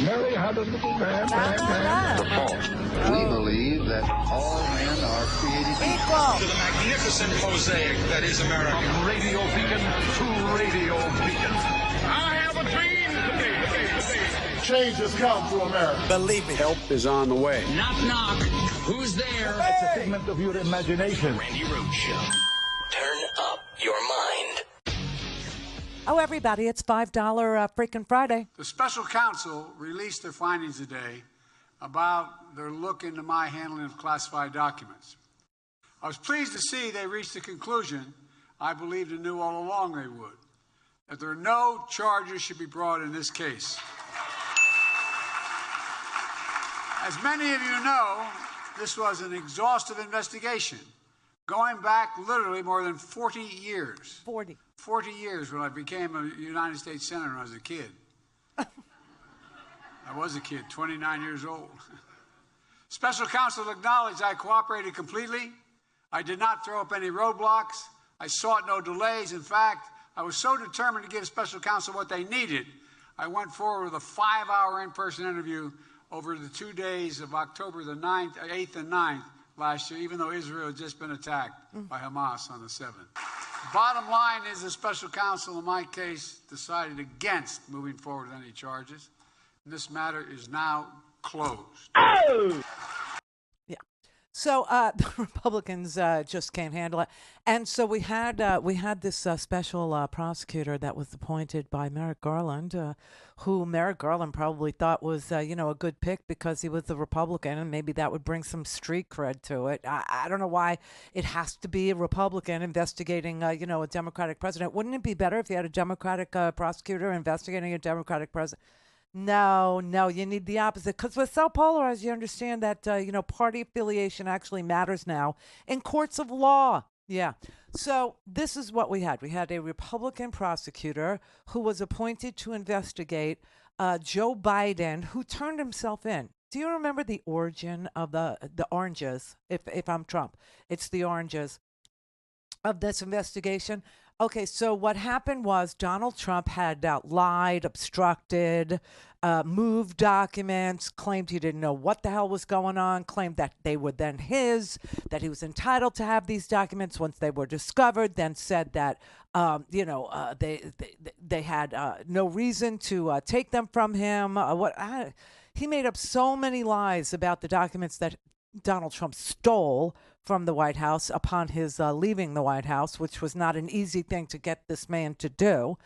Mary had a little man. We believe that all men are created equal. To the magnificent mosaic that is America. From radio beacon to radio beacon. I have a dream today. Change has come to America. Believe me. Help is on the way. Knock, knock. Who's there? It's a figment of your imagination. Randi Rhodes Show. Turn up your mind. Oh, everybody, it's $5 freaking Friday. The special counsel released their findings today about their look into my handling of classified documents. I was pleased to see they reached the conclusion I believed and knew all along they would, that there are no charges should be brought in this case. As many of you know, this was an exhaustive investigation going back literally more than 40 years. 40 years when I became a United States Senator when I was a kid. I was a kid, 29 years old. Special counsel acknowledged I cooperated completely. I did not throw up any roadblocks. I sought no delays. In fact, I was so determined to give special counsel what they needed, I went forward with a 5-hour in-person interview over the 2 days of October the 9th, 8th and 9th last year, even though Israel had just been attacked by Hamas on the 7th. Bottom line is the special counsel in my case decided against moving forward with any charges. And this matter is now closed. Oh! Yeah. So the Republicans just can't handle it. And so we had this special prosecutor that was appointed by Merrick Garland, who Merrick Garland probably thought was, a good pick because he was a Republican, and maybe that would bring some street cred to it. I don't know why it has to be a Republican investigating, a Democratic president. Wouldn't it be better if you had a Democratic prosecutor investigating a Democratic president? No, you need the opposite, because we're so polarized. You understand that, party affiliation actually matters now in courts of law. Yeah. So this is what we had. We had a Republican prosecutor who was appointed to investigate Joe Biden, who turned himself in. Do you remember the origin of the oranges? If I'm Trump, it's the oranges of this investigation. Okay, so what happened was Donald Trump had lied, obstructed, moved documents, claimed he didn't know what the hell was going on, claimed that they were then his, that he was entitled to have these documents once they were discovered, then said that, they had no reason to take them from him. He made up so many lies about the documents that Donald Trump stole from the White House upon his leaving the White House, which was not an easy thing to get this man to do.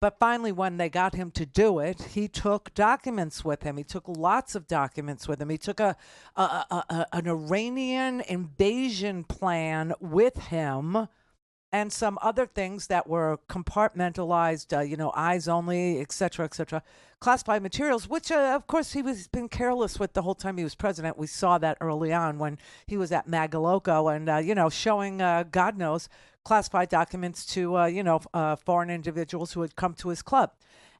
But finally, when they got him to do it, he took documents with him. He took lots of documents with him. He took an Iranian invasion plan with him and some other things that were compartmentalized, eyes only, et cetera, classified materials, which, of course, he was been careless with the whole time he was president. We saw that early on when he was at Magaloco and, showing, God knows, classified documents to, foreign individuals who had come to his club.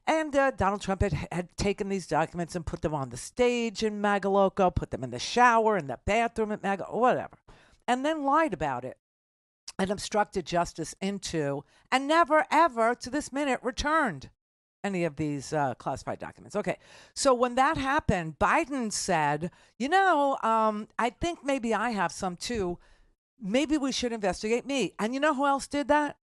And Donald Trump had taken these documents and put them on the stage in Magaloco, put them in the shower, in the bathroom at Magaloco, whatever, and then lied about it and obstructed justice into, and never, ever, to this minute, returned any of these classified documents. Okay, so when that happened, Biden said, I think maybe I have some too. Maybe we should investigate me. And you know who else did that?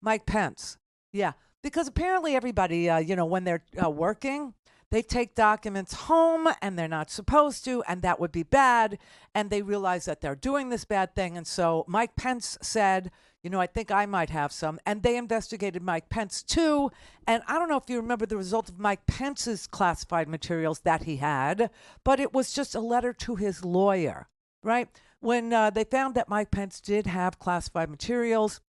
Mike Pence. Yeah, because apparently everybody, when they're working, they take documents home and they're not supposed to, and that would be bad. And they realize that they're doing this bad thing. And so Mike Pence said, I think I might have some. And they investigated Mike Pence too. And I don't know if you remember the result of Mike Pence's classified materials that he had, but it was just a letter to his lawyer, right? When they found that Mike Pence did have classified materials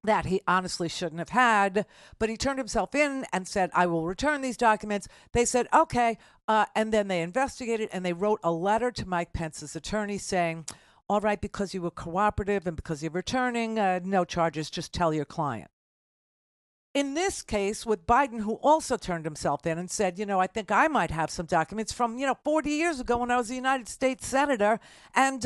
that he honestly shouldn't have had, but he turned himself in and said, I will return these documents. They said, okay. And then they investigated and they wrote a letter to Mike Pence's attorney saying, all right, because you were cooperative and because you're returning, no charges, just tell your client. In this case with Biden, who also turned himself in and said, I think I might have some documents from, 40 years ago when I was a United States Senator and,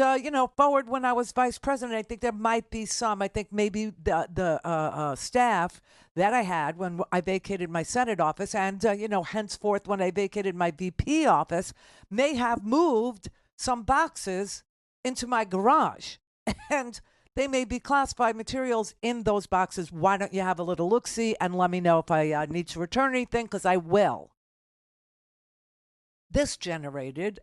forward when I was vice president. I think there might be some. I think maybe the staff that I had when I vacated my Senate office and, henceforth when I vacated my VP office may have moved some boxes into my garage. And they may be classified materials in those boxes. Why don't you have a little look-see and let me know if I need to return anything, because I will. This generated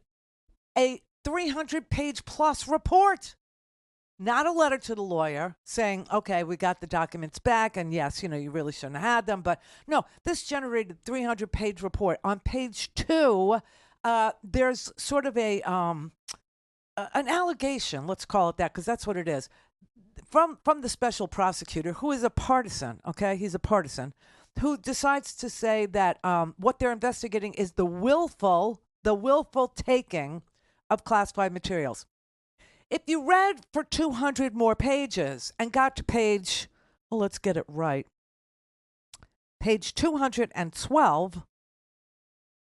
a 300-page plus report. Not a letter to the lawyer saying, okay, we got the documents back, and yes, you really shouldn't have had them. But no, this generated a 300-page report. On page 2, there's sort of an allegation, let's call it that, because that's what it is, from the special prosecutor, who is a partisan, okay? He's a partisan, who decides to say that what they're investigating is the willful taking of classified materials. If you read for 200 more pages and got to page, well, let's get it right, page 212,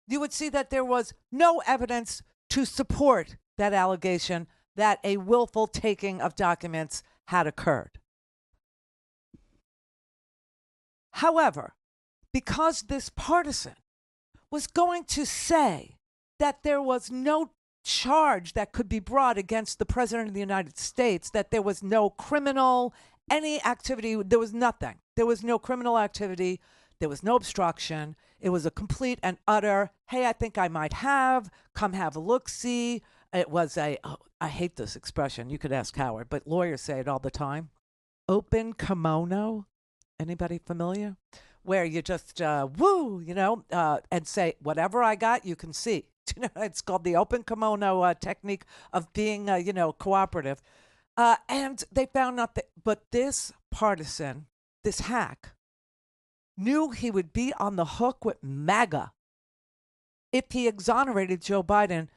you would see that there was no evidence to support that allegation that a willful taking of documents had occurred. However, because this partisan was going to say that there was no charge that could be brought against the President of the United States, that there was no criminal, any activity, there was nothing. There was no criminal activity. There was no obstruction. It was a complete and utter, hey, I think I might have, come have a look-see. It was I hate this expression. You could ask Howard, but lawyers say it all the time. Open kimono. Anybody familiar? Where you just, and say, whatever I got, you can see. It's called the open kimono technique of being, cooperative. And they found nothing. But this partisan, this hack, knew he would be on the hook with MAGA if he exonerated Joe Biden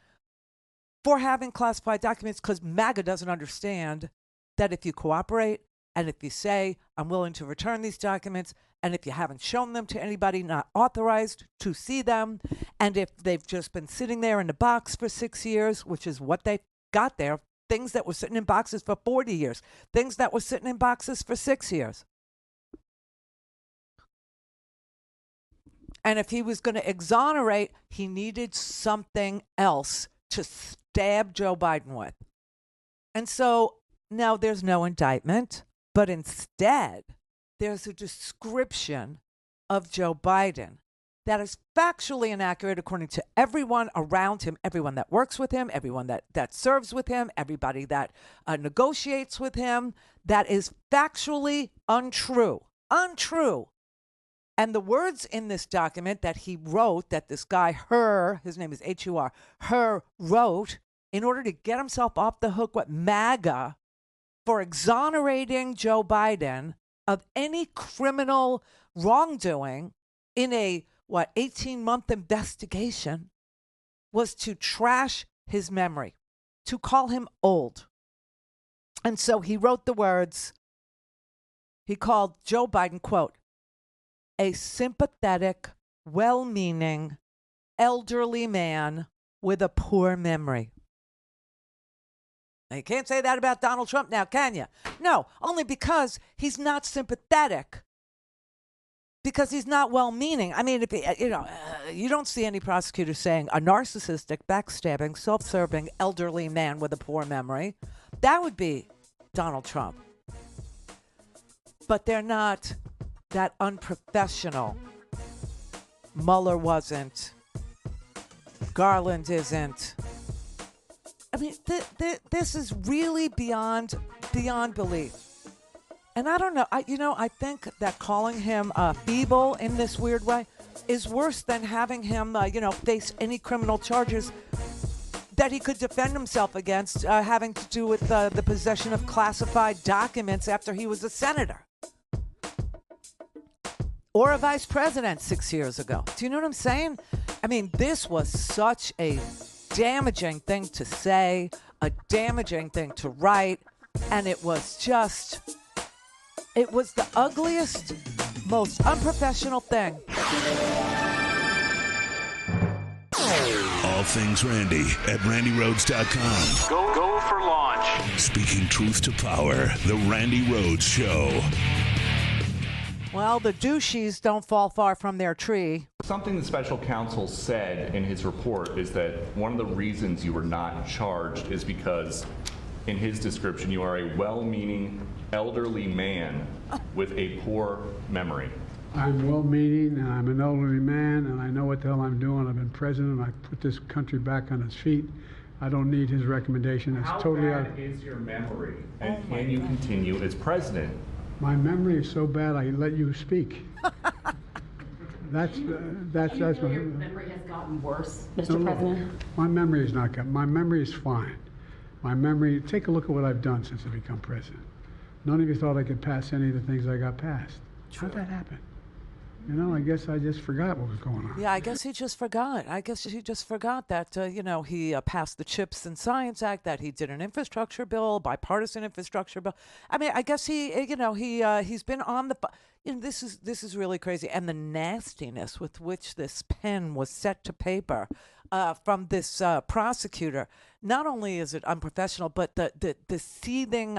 for having classified documents, because MAGA doesn't understand that if you cooperate and if you say, I'm willing to return these documents, and if you haven't shown them to anybody not authorized to see them, and if they've just been sitting there in the box for 6 years, which is what they got there, things that were sitting in boxes for 40 years, things that were sitting in boxes for 6 years. And if he was going to exonerate, he needed something else to stab Joe Biden with. And so now there's no indictment, but instead there's a description of Joe Biden that is factually inaccurate according to everyone around him, everyone that works with him, everyone that serves with him, everybody that negotiates with him, that is factually untrue. Untrue. And the words in this document that he wrote, that this guy, his name is H-U-R, wrote in order to get himself off the hook with MAGA for exonerating Joe Biden of any criminal wrongdoing in a, 18-month investigation, was to trash his memory, to call him old. And so he wrote the words, he called Joe Biden, quote, a sympathetic, well-meaning, elderly man with a poor memory. Now, you can't say that about Donald Trump now, can you? No, only because he's not sympathetic, because he's not well-meaning. I mean, if you don't see any prosecutor saying a narcissistic, backstabbing, self-serving, elderly man with a poor memory. That would be Donald Trump. But they're not that unprofessional. Mueller wasn't. Garland isn't. I mean, this is really beyond belief. And I don't know. I think that calling him feeble in this weird way is worse than having him, face any criminal charges that he could defend himself against, having to do with the possession of classified documents after he was a senator. Or a vice president 6 years ago. Do you know what I'm saying? I mean, this was such a damaging thing to say, a damaging thing to write, and it was the ugliest Most unprofessional thing. All things Randi at RandiRhodes.com. Go for launch. Speaking truth to power, the Randi Rhodes Show. Well, the douchies don't fall far from their tree. Something the special counsel said in his report is that one of the reasons you were not charged is because, in his description, you are a well-meaning elderly man with a poor memory. I'm well-meaning, and I'm an elderly man, and I know what the hell I'm doing. I've been president. I put this country back on its feet. I don't need his recommendation. It's totally bad is your memory, and can you continue as president? My memory is so bad, I let you speak. That's your memory has gotten worse, Mr. President? My memory is not good. My memory is fine. My memory, take a look at what I've done since I've become president. None of you thought I could pass any of the things I got passed. How'd that happen? You know, I guess I just forgot what was going on. Yeah, I guess he just forgot. I guess he just forgot that, he passed the Chips and Science Act, that he did an infrastructure bill, bipartisan infrastructure bill. I mean, I guess he's been on the... this is really crazy. And the nastiness with which this pen was set to paper from this prosecutor, not only is it unprofessional, but the seething,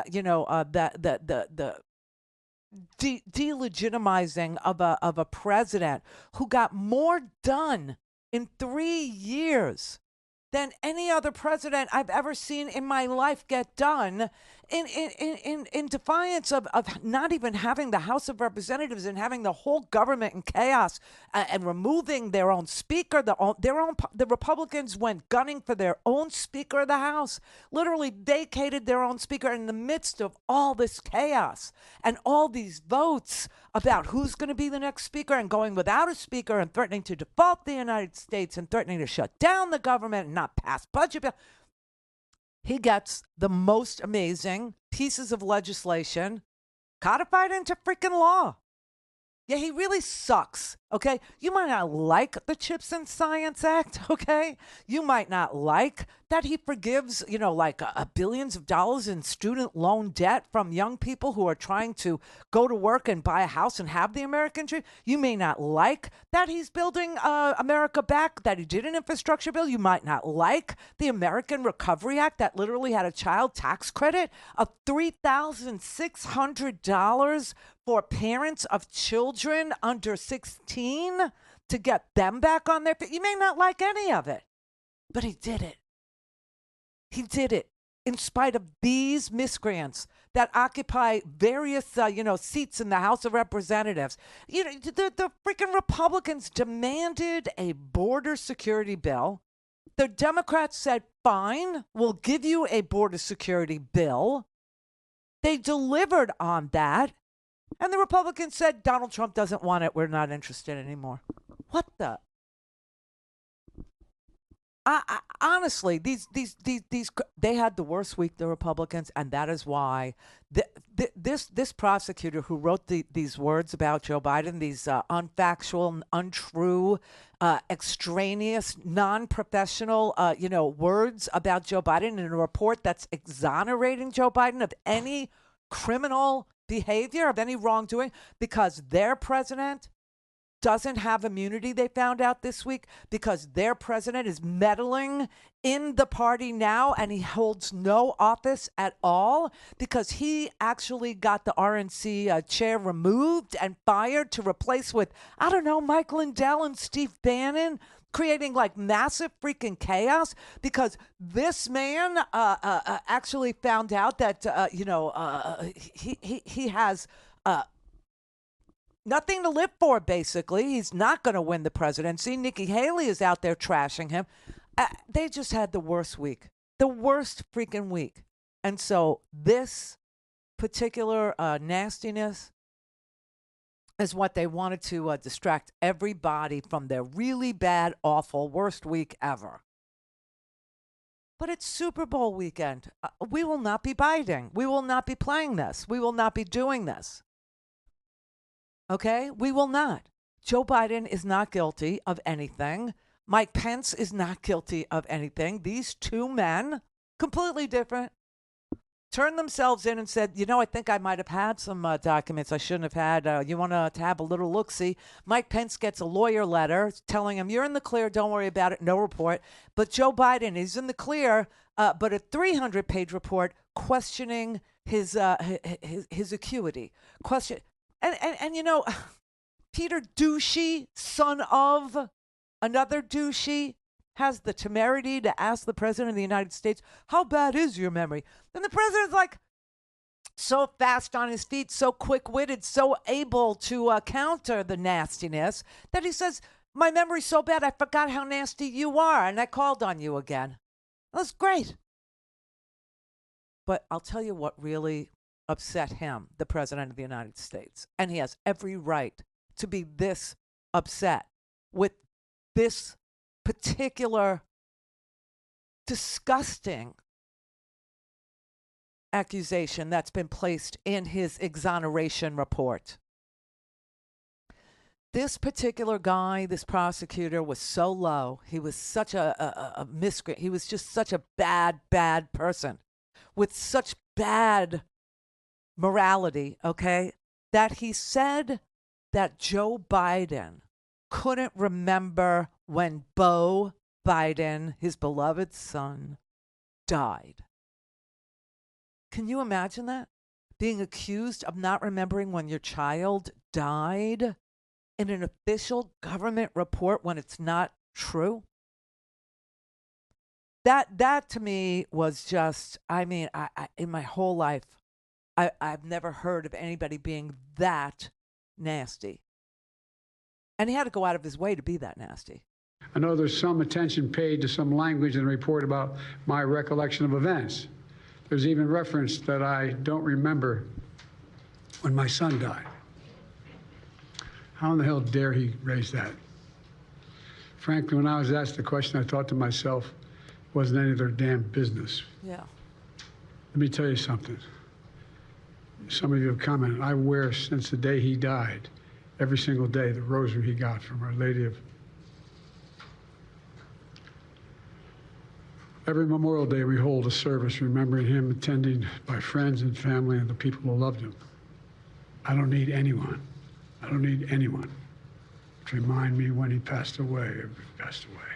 the delegitimizing of a president who got more done in 3 years than any other president I've ever seen in my life get done, in defiance of not even having the House of Representatives and having the whole government in chaos, and removing their own speaker. The Republicans went gunning for their own speaker of the House, literally vacated their own speaker in the midst of all this chaos and all these votes about who's going to be the next speaker, and going without a speaker and threatening to default the United States and threatening to shut down the government and not pass budget bill. He gets the most amazing pieces of legislation codified into freaking law. Yeah, he really sucks, okay? You might not like the Chips and Science Act, okay? You might not like that he forgives, billions of dollars in student loan debt from young people who are trying to go to work and buy a house and have the American dream. You may not like that he's building America back, that he did an infrastructure bill. You might not like the American Recovery Act that literally had a child tax credit of $3,600 for parents of children under 16 to get them back on their feet. You may not like any of it, but he did it. He did it in spite of these miscreants that occupy various, seats in the House of Representatives. The freaking Republicans demanded a border security bill. The Democrats said, fine, we'll give you a border security bill. They delivered on that. And the Republicans said, Donald Trump doesn't want it. We're not interested anymore. What the? Honestly, these they had the worst week, the Republicans, and that is why this prosecutor who wrote these words about Joe Biden, these unfactual, untrue, extraneous, non-professional, words about Joe Biden in a report that's exonerating Joe Biden of any criminal behavior, of any wrongdoing, because their president doesn't have immunity, they found out this week, because their president is meddling in the party now, and he holds no office at all because he actually got the RNC chair removed and fired to replace with, I don't know, Mike Lindell and Steve Bannon, creating like massive freaking chaos because this man actually found out that, he has nothing to live for, basically. He's not going to win the presidency. Nikki Haley is out there trashing him. They just had the worst week, the worst freaking week. And so this particular nastiness is what they wanted to distract everybody from their really bad, awful, worst week ever. But it's Super Bowl weekend. We will not be biting. We will not be playing this. We will not be doing this. Okay? We will not. Joe Biden is not guilty of anything. Mike Pence is not guilty of anything. These two men, completely different, turned themselves in and said, I think I might have had some documents I shouldn't have had. You want to have a little look-see? Mike Pence gets a lawyer letter telling him, you're in the clear, don't worry about it, no report. But Joe Biden is in the clear, but a 300-page report questioning his acuity. And Peter Douchey, son of another douchey, has the temerity to ask the president of the United States, how bad is your memory? And the president's like, so fast on his feet, so quick-witted, so able to counter the nastiness that he says, my memory's so bad I forgot how nasty you are, and I called on you again. That's great. But I'll tell you what really upset him, the president of the United States, and he has every right to be this upset with this particular disgusting accusation that's been placed in his exoneration report. This particular guy, this prosecutor, was so low. He was such a miscreant. He was just such a bad person with such bad morality, okay, that he said that Joe Biden couldn't remember when Beau Biden, his beloved son, died. Can you imagine that? Being accused of not remembering when your child died in an official government report when it's not true? That to me was just, I in my whole life, I've never heard of anybody being that nasty. And he had to go out of his way to be that nasty. I know there's some attention paid to some language in the report about my recollection of events. There's even reference that I don't remember when my son died. How in the hell dare he raise that? Frankly, when I was asked the question, I thought to myself, it wasn't any of their damn business. Yeah. Let me tell you something. Some of you have commented, I wear since the day he died, every single day, the rosary he got from Our Lady of... Every Memorial Day, we hold a service remembering him, attended by friends and family and the people who loved him. I don't need anyone to remind me when he passed away or if he passed away.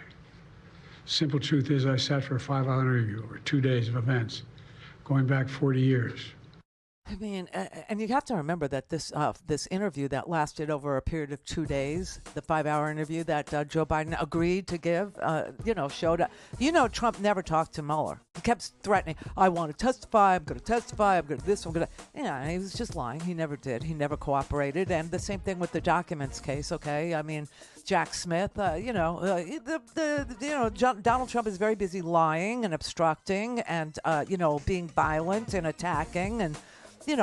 Simple truth is I sat for a 5-hour interview over 2 days of events, going back 40 years. I mean, and you have to remember that this interview that lasted over a period of 2 days, the 5-hour interview that Joe Biden agreed to give, showed up. Trump never talked to Mueller. He kept threatening, I want to testify, I'm going to testify, I'm going to this, I'm going to... Yeah, he was just lying. He never did. He never cooperated. And the same thing with the documents case, okay? I mean, Jack Smith, Donald Trump is very busy lying and obstructing and, being violent and attacking and,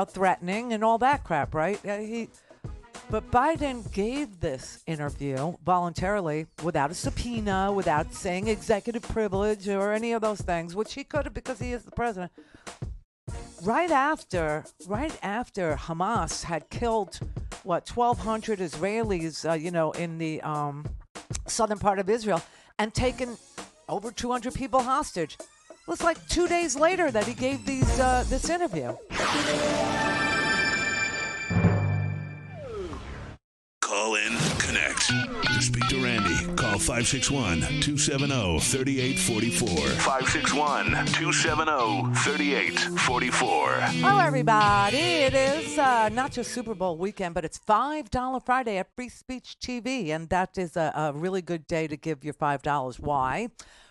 threatening and all that crap, right? But Biden gave this interview voluntarily without a subpoena, without saying executive privilege or any of those things, which he could have because he is the president. Right after Hamas had killed, 1,200 Israelis, in the southern part of Israel and taken over 200 people hostage. It was like 2 days later that he gave this interview. Call in, connect. To speak to Randi, call 561-270-3844. 561-270-3844. Hello, everybody. It is not just Super Bowl weekend, but it's $5 Friday at Free Speech TV, and that is a really good day to give your $5. Why?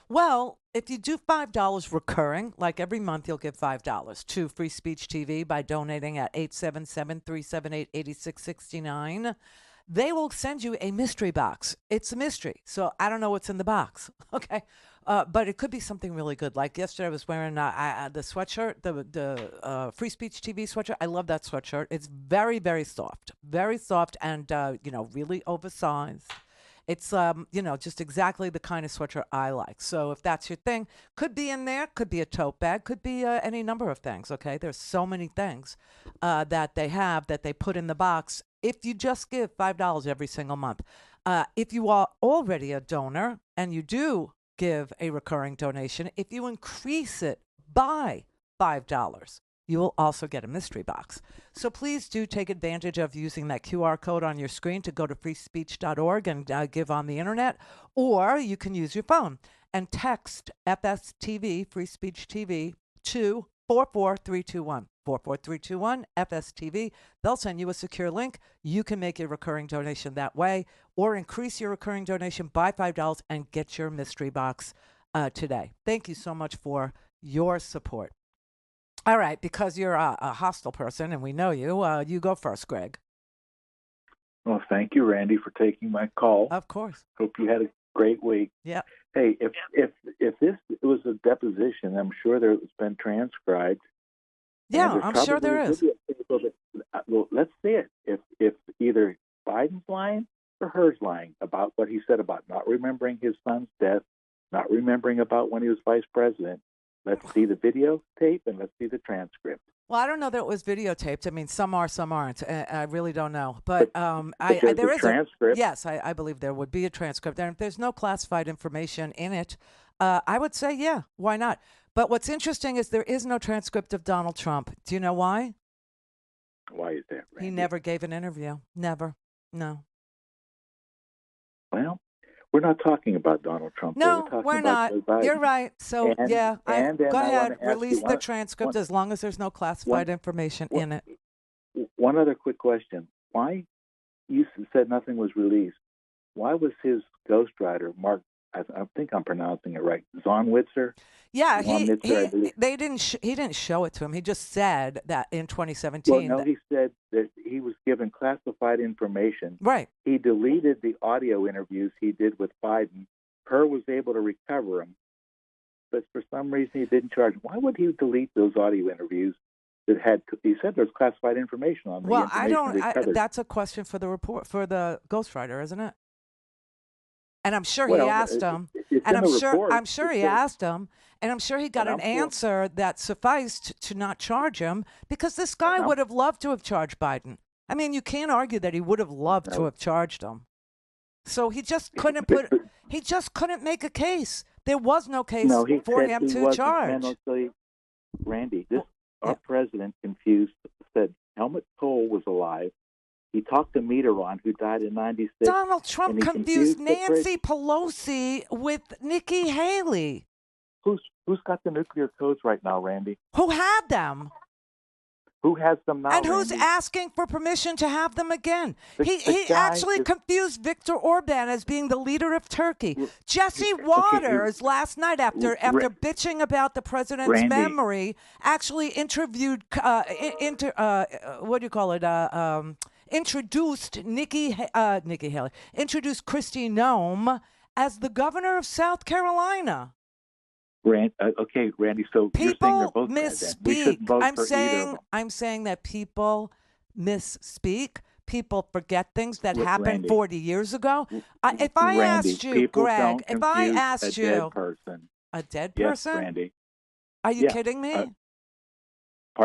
Well, if you do $5 recurring, like every month, you'll give $5 to Free Speech TV by donating at 877-378-8669. They will send you a mystery box. It's a mystery, so I don't know what's in the box, okay? But it could be something really good. Like yesterday, I was wearing the sweatshirt, the Free Speech TV sweatshirt. I love that sweatshirt. It's very, very soft and, really oversized. It's, just exactly the kind of sweatshirt I like. So if that's your thing, could be in there, could be a tote bag, could be any number of things, okay? There's so many things that they have that they put in the box if you just give $5 every single month. If you are already a donor and you do give a recurring donation, if you increase it by $5, you will also get a mystery box. So please do take advantage of using that QR code on your screen to go to freespeech.org and give on the internet, or you can use your phone and text FSTV, Free Speech TV, to 44321. 44321 FSTV. They'll send you a secure link. You can make a recurring donation that way, or increase your recurring donation by $5 and get your mystery box today. Thank you so much for your support. All right, because you're a hostile person and we know you, you go first, Greg. Well, thank you, Randy, for taking my call. Of course. Hope you had a great week. Yeah. Hey, if this was a deposition, I'm sure that it's been transcribed. Yeah, I'm sure there is. Well, let's see it. If either Biden's lying or her's lying about what he said about not remembering his son's death, not remembering about when he was vice president, let's see the videotape and let's see the transcript. Well, I don't know that it was videotaped. I mean, some are, some aren't. I really don't know. But there is a transcript. Yes, I believe there would be a transcript. And if there's no classified information in it, I would say, yeah, why not? But what's interesting is there is no transcript of Donald Trump. Do you know why? Why is that, Randy? He never gave an interview. Never. No. Well, we're not talking about Donald Trump. No, we're not. You're right. So, go ahead. Release the transcript as long as there's no classified information in it. One other quick question. Why, you said nothing was released. Why was his ghostwriter, Mark, I think I'm pronouncing it right, Zonwitzer? Yeah, he didn't show it to him. He just said that in 2017. Well, no, he said that he was given classified information. Right. He deleted the audio interviews he did with Biden. Kerr was able to recover them, but for some reason he didn't charge him. Why would he delete those audio interviews that had? He said there's classified information on them. Well, that's a question for the ghostwriter, isn't it? And I'm sure he asked him. And I'm sure he asked him. And I'm sure he got an answer that sufficed to not charge him, because this guy would have loved to have charged Biden. I mean, you can't argue that he would have loved to have charged him. So he just couldn't make a case. There was no case for him to charge. Randy, our president said Helmut Kohl was alive. He talked to Mitterrand, who died in 96. Donald Trump confused Nancy Pelosi with Nikki Haley. Who's got the nuclear codes right now, Randy? Who had them? Who has them now, and who's Randy? asking for permission to have them again? He actually confused Viktor Orban as being the leader of Turkey. Jesse Waters last night, after bitching about the president's memory, actually interviewed introduced Nikki Haley, introduced Kristi Noem as the governor of South Carolina. Randy. So people you're saying they're both misspeak. I'm saying that people misspeak. People forget things that happened Randy, 40 years ago. If I asked you, Greg, if I asked you, a dead person? Yes, Randy. Are you kidding me?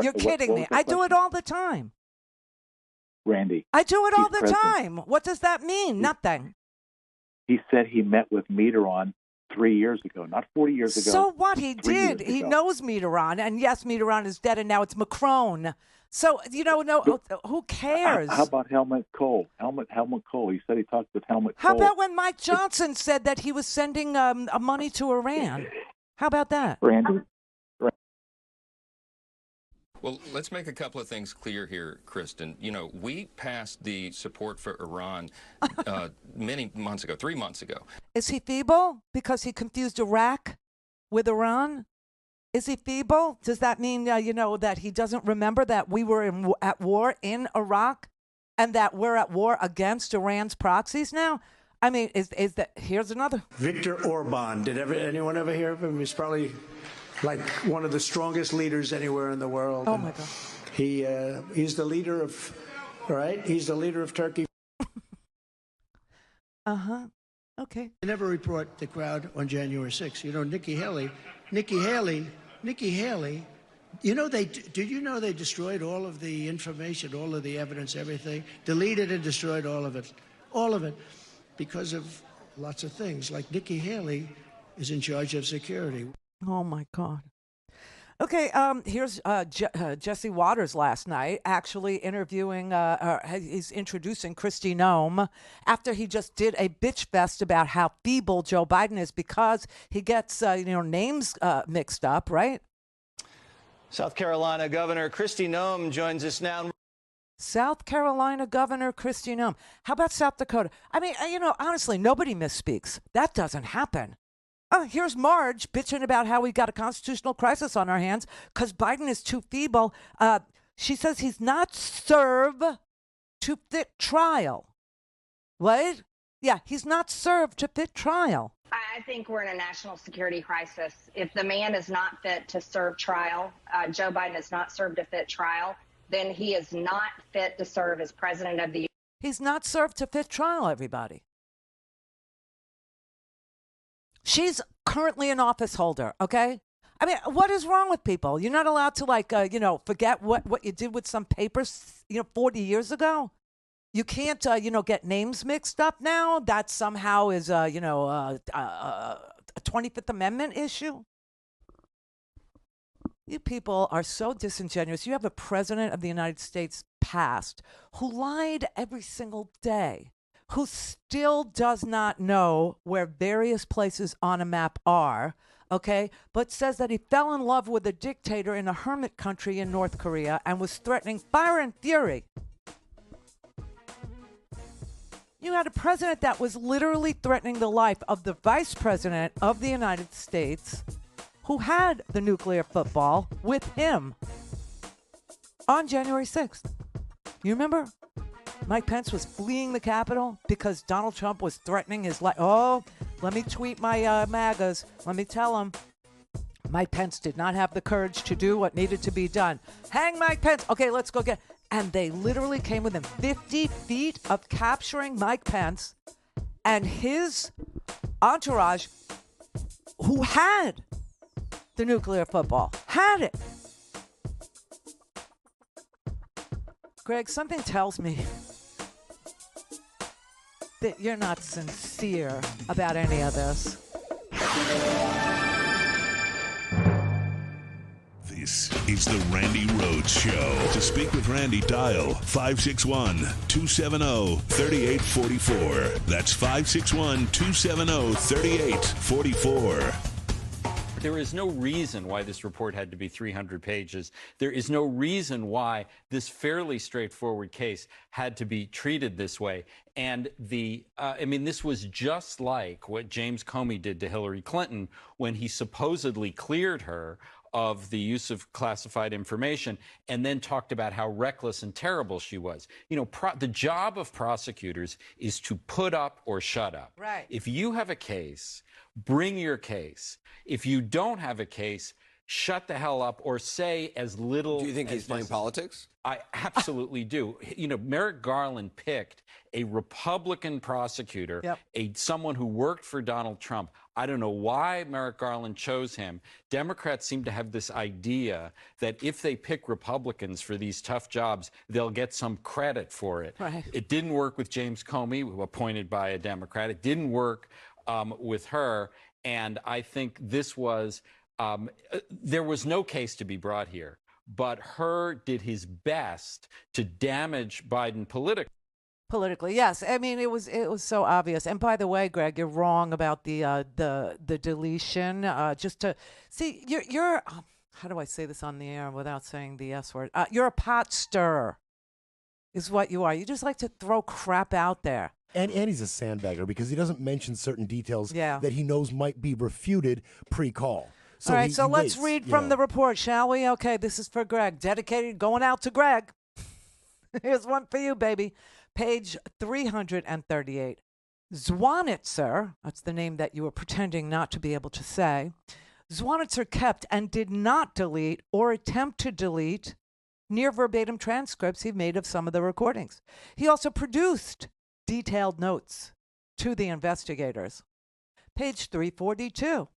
You're kidding me. I do it all the time. Randy. I do it all the time. What does that mean? Nothing. He said he met with Mitterrand 3 years ago, not 40 years ago. So what? He did. He knows Mitterrand, and yes, Mitterrand is dead, and now it's Macron. So, who cares? How about Helmut Kohl? Helmut Kohl. He said he talked with Helmut Kohl. How about when Mike Johnson said that he was sending money to Iran? How about that? Randy? Well, let's make a couple of things clear here, Kristen. We passed the support for Iran many months ago, 3 months ago. Is he feeble because he confused Iraq with Iran? Is he feeble? Does that mean, that he doesn't remember that we were at war in Iraq and that we're at war against Iran's proxies now? I mean, is that, here's another. Viktor Orban. Did anyone ever hear of him? He's probably like one of the strongest leaders anywhere in the world. Oh my God. He's the leader of, right? He's the leader of Turkey. Okay. They never report the crowd on January 6th. Nikki Haley. Did you know they destroyed all of the information, all of the evidence, everything? Deleted and destroyed all of it, because of lots of things. Like Nikki Haley is in charge of security. Oh, my God. Okay, here's Jesse Waters last night actually interviewing, he's introducing Kristi Noem after he just did a bitch fest about how feeble Joe Biden is because he gets, names mixed up, right? South Carolina Governor Kristi Noem joins us now. South Carolina Governor Kristi Noem. How about South Dakota? I mean, honestly, nobody misspeaks. That doesn't happen. Here's Marge bitching about how we got a constitutional crisis on our hands because Biden is too feeble. She says he's not served to fit trial. What? Yeah, he's not served to fit trial. I think we're in a national security crisis. If the man is not fit to serve trial, Joe Biden is not served to fit trial, then he is not fit to serve as president of the United States. He's not served to fit trial, everybody. She's currently an office holder, okay? I mean, what is wrong with people? You're not allowed to, forget what you did with some papers, 40 years ago? You can't, get names mixed up now? That somehow is, a 25th Amendment issue? You people are so disingenuous. You have a president of the United States past who lied every single day, who still does not know where various places on a map are, okay, but says that he fell in love with a dictator in a hermit country in North Korea and was threatening fire and fury. You had a president that was literally threatening the life of the vice president of the United States who had the nuclear football with him on January 6th. You remember? Mike Pence was fleeing the Capitol because Donald Trump was threatening his life. Oh, let me tweet my MAGAs. Let me tell them. Mike Pence did not have the courage to do what needed to be done. Hang Mike Pence. Okay, let's go get. And they literally came within 50 feet of capturing Mike Pence and his entourage, who had the nuclear football, had it. Greg, something tells me that you're not sincere about any of this. This is the Randi Rhodes Show. To speak with Randi, dial 561-270-3844. That's 561-270-3844. There is no reason why this report had to be 300 pages. There is no reason why this fairly straightforward case had to be treated this way. And this was just like what James Comey did to Hillary Clinton when he supposedly cleared her of the use of classified information and then talked about how reckless and terrible she was. The job of prosecutors is to put up or shut up. Right. If you have a case, bring your case. If you don't have a case, shut the hell up or say as little. Do you think he's playing politics? I absolutely do. Merrick Garland picked a Republican prosecutor, someone who worked for Donald Trump. I don't know why Merrick Garland chose him. Democrats seem to have this idea that if they pick Republicans for these tough jobs, they'll get some credit for it. Right. It didn't work with James Comey, appointed by a Democrat. It didn't work with her. And I think this was, there was no case to be brought here. But Hur did his best to damage Biden politically. Politically, yes. I mean, it was so obvious. And by the way, Greg, you're wrong about the deletion. Just to see, you're how do I say this on the air without saying the S word? You're a pot stirrer, is what you are. You just like to throw crap out there. And he's a sandbagger because he doesn't mention certain details Yeah. that he knows might be refuted pre-call. So All right, so let's waits, read from the report, shall we? Okay, this is for Greg. Dedicated, going out to Greg. Here's one for you, baby. Page 338. Zwanitzer, that's the name that you were pretending not to be able to say. Zwanitzer kept and did not delete or attempt to delete near verbatim transcripts he made of some of the recordings. He also produced detailed notes to the investigators. Page 342.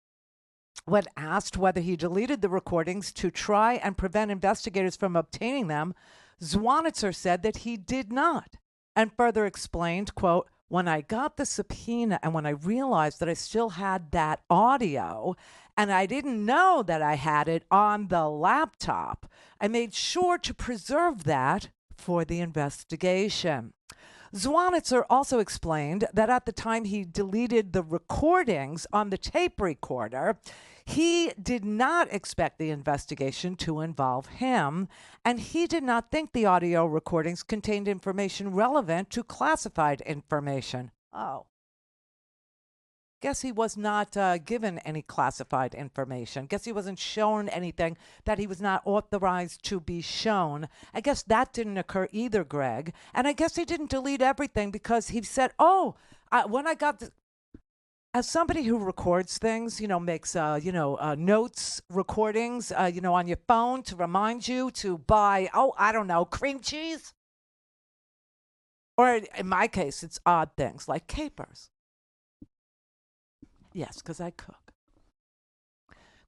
When asked whether he deleted the recordings to try and prevent investigators from obtaining them, Zwanitzer said that he did not, and further explained, quote, When I got the subpoena and when I realized that I still had that audio and I didn't know that I had it on the laptop, I made sure to preserve that for the investigation. Zwanitzer also explained that at the time he deleted the recordings on the tape recorder, he did not expect the investigation to involve him, and he did not think the audio recordings contained information relevant to classified information. Oh. Guess he was not given any classified information. Guess he wasn't shown anything that he was not authorized to be shown. I guess that didn't occur either, Greg. And I guess he didn't delete everything because he said, when I got the... As somebody who records things, makes, notes, recordings, on your phone to remind you to buy, I don't know, cream cheese? Or in my case, it's odd things like capers. Yes, because I cook.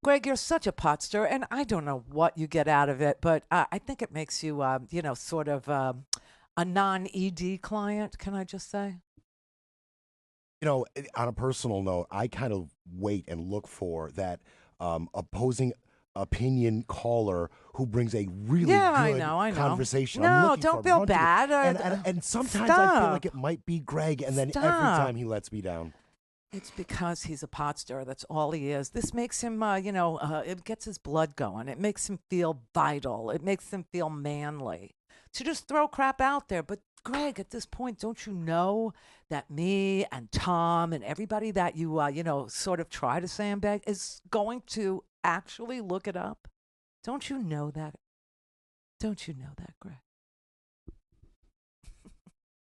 Greg, you're such a pot stirrer, and I don't know what you get out of it, but I think it makes you, sort of a non-ED client, can I just say? On a personal note, I kind of wait and look for that opposing opinion caller who brings a really good I know. conversation. No, don't feel bad. And sometimes I feel like it might be Greg, and then every time he lets me down. It's because he's a pot stirrer. That's all he is. This makes him, it gets his blood going. It makes him feel vital. It makes him feel manly to just throw crap out there. But Greg, at this point, don't you know that me and Tom and everybody that you, sort of try to sandbag is going to actually look it up? Don't you know that? Don't you know that, Greg?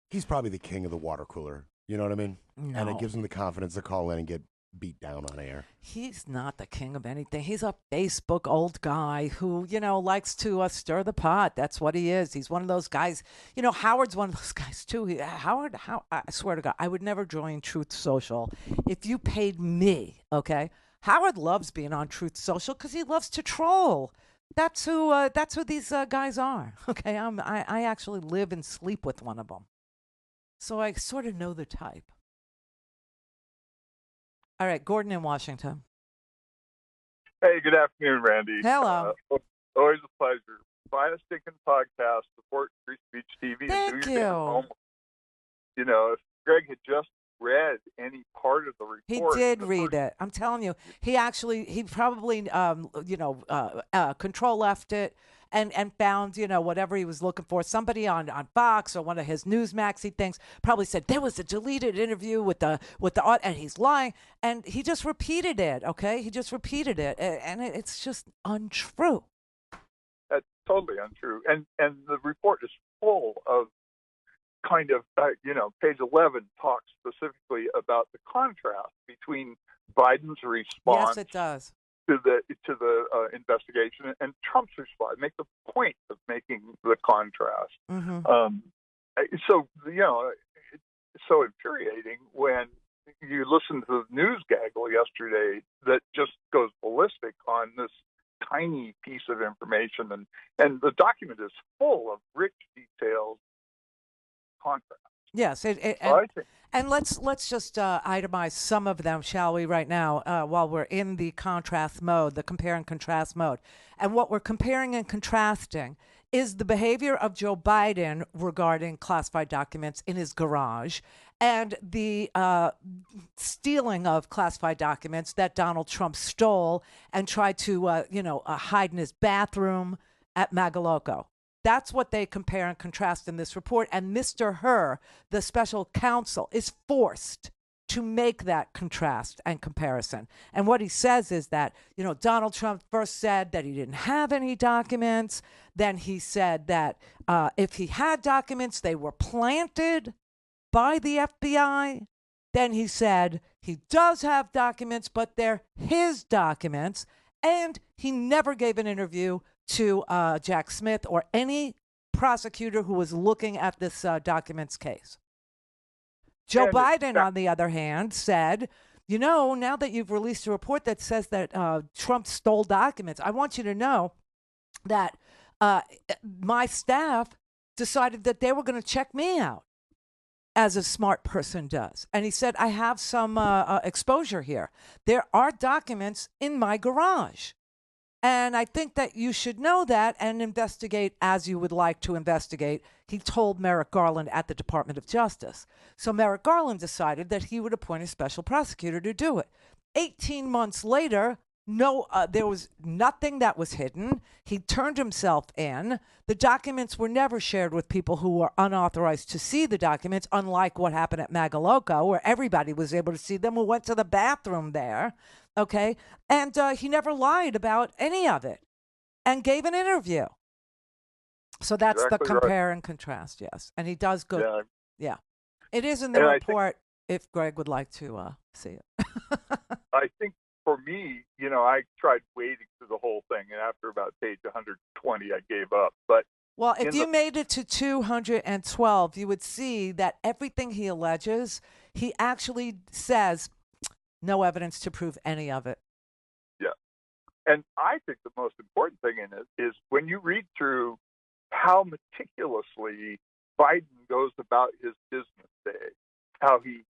He's probably the king of the water cooler. You know what I mean? No. And it gives him the confidence to call in and get beat down on air. He's not the king of anything. He's a Facebook old guy who, likes to stir the pot. That's what he is. He's one of those guys. Howard's one of those guys, too. Howard, I swear to God, I would never join Truth Social if you paid me, okay? Howard loves being on Truth Social because he loves to troll. That's who these guys are, okay? I actually live and sleep with one of them. So I sort of know the type. All right, Gordon in Washington. Hey, good afternoon, Randy. Hello. Always a pleasure. Buy a stinking podcast, support Free Speech TV. Thank and do your damn you. homework. If Greg had just read any part of the report. He did read it. I'm telling you. He probably, control left it and found, whatever he was looking for. Somebody on Fox or one of his Newsmaxy things probably said there was a deleted interview with the and he's lying. And he just repeated it, okay? He just repeated it. And it's just untrue. That's totally untrue. And the report is full of kind of, page 11 talks specifically about the contrast between Biden's response. Yes, it does. To the investigation and Trump's response. Make the point of making the contrast. Mm-hmm. So it's so infuriating when you listen to the news gaggle yesterday that just goes ballistic on this tiny piece of information, and the document is full of rich details. Contrast. Yes, and let's just itemize some of them, shall we, right now, while we're in the contrast mode, the compare and contrast mode. And what we're comparing and contrasting is the behavior of Joe Biden regarding classified documents in his garage and the stealing of classified documents that Donald Trump stole and tried to, hide in his bathroom at Magalocco. That's what they compare and contrast in this report. And Mr. Hur, the special counsel, is forced to make that contrast and comparison. And what he says is that, Donald Trump first said that he didn't have any documents. Then he said that if he had documents, they were planted by the FBI. Then he said he does have documents, but they're his documents. And he never gave an interview to Jack Smith or any prosecutor who was looking at this documents case. Joe Biden, on the other hand, said, now that you've released a report that says that Trump stole documents, I want you to know that my staff decided that they were going to check me out. as a smart person does. And he said, I have some exposure here. There are documents in my garage. And I think that you should know that and investigate as you would like to investigate, he told Merrick Garland at the Department of Justice. So Merrick Garland decided that he would appoint a special prosecutor to do it. 18 months later, there was nothing that was hidden. He turned himself in. The documents were never shared with people who were unauthorized to see the documents, unlike what happened at Magaloco, where everybody was able to see them who went to the bathroom there. Okay. And he never lied about any of it and gave an interview. So that's exactly the compare and contrast. Yes. And he does go. Yeah. It is in the report if Greg would like to see it. I think for me, I tried wading through the whole thing, and after about page 120, I gave up. But well, if you made it to 212, you would see that everything he alleges, he actually says no evidence to prove any of it. Yeah. And I think the most important thing in it is when you read through how meticulously Biden goes about his business day, how he,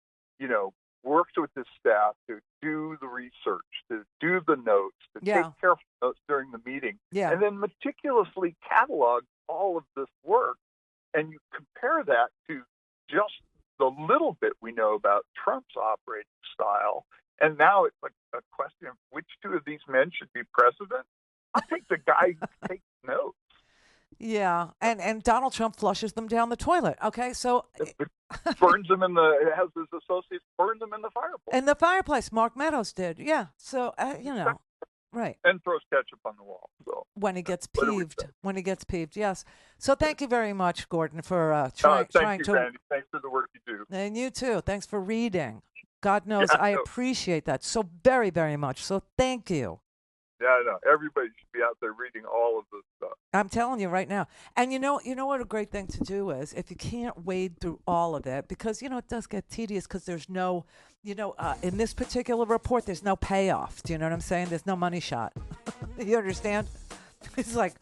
works with his staff to do the research, to do the notes, to take careful notes during the meeting, and then meticulously catalog all of this work. And you compare that to just the little bit we know about Trump's operating style. And now it's like a question of which two of these men should be president. I think the guy who takes notes. Yeah, and Donald Trump flushes them down the toilet. Okay, so burns them has his associates burn them in the fireplace. In the fireplace, Mark Meadows did. Yeah, so right. And throws ketchup on the wall. So when he gets peeved, yes. So thank you very much, Gordon, for trying to. Randy. Thanks for the work you do. And you too. Thanks for reading. God knows I appreciate that so very, very much. So thank you. Yeah, I know. Everybody should be out there reading all of this stuff. I'm telling you right now. And you know what a great thing to do is, if you can't wade through all of it, because, it does get tedious because there's no, in this particular report, there's no payoff. Do you know what I'm saying? There's no money shot. You understand? It's like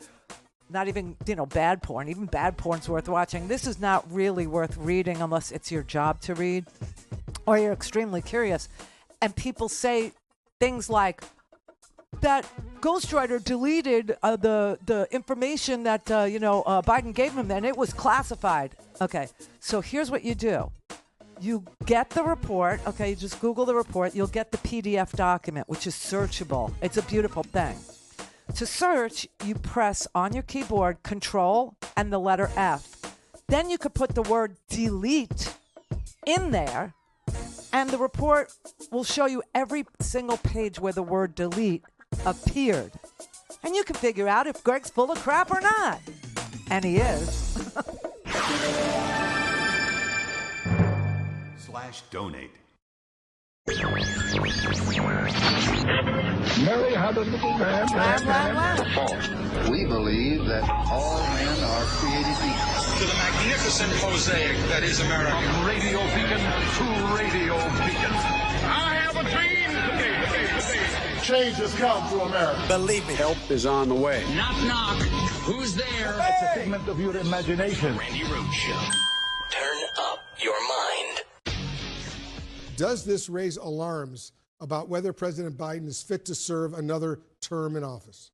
not even, bad porn. Even bad porn's worth watching. This is not really worth reading unless it's your job to read or you're extremely curious. And people say things like, that Ghostwriter deleted the information that Biden gave him, and it was classified. Okay, so here's what you do: you get the report. Okay, you just Google the report. You'll get the PDF document, which is searchable. It's a beautiful thing. To search, you press on your keyboard Control and the letter F. Then you could put the word delete in there, and the report will show you every single page where the word delete appeared. And you can figure out if Greg's full of crap or not. And he is. /donate. Mary had a little man. We believe that all men are created equal. To the magnificent mosaic that is America. From radio beacon to radio beacon. I have a dream today. Change has come to America. Believe me. Help is on the way. Knock, knock. Who's there? It's a figment of your imagination. Randi Rhodes Show. Turn up your mind. Does this raise alarms about whether President Biden is fit to serve another term in office?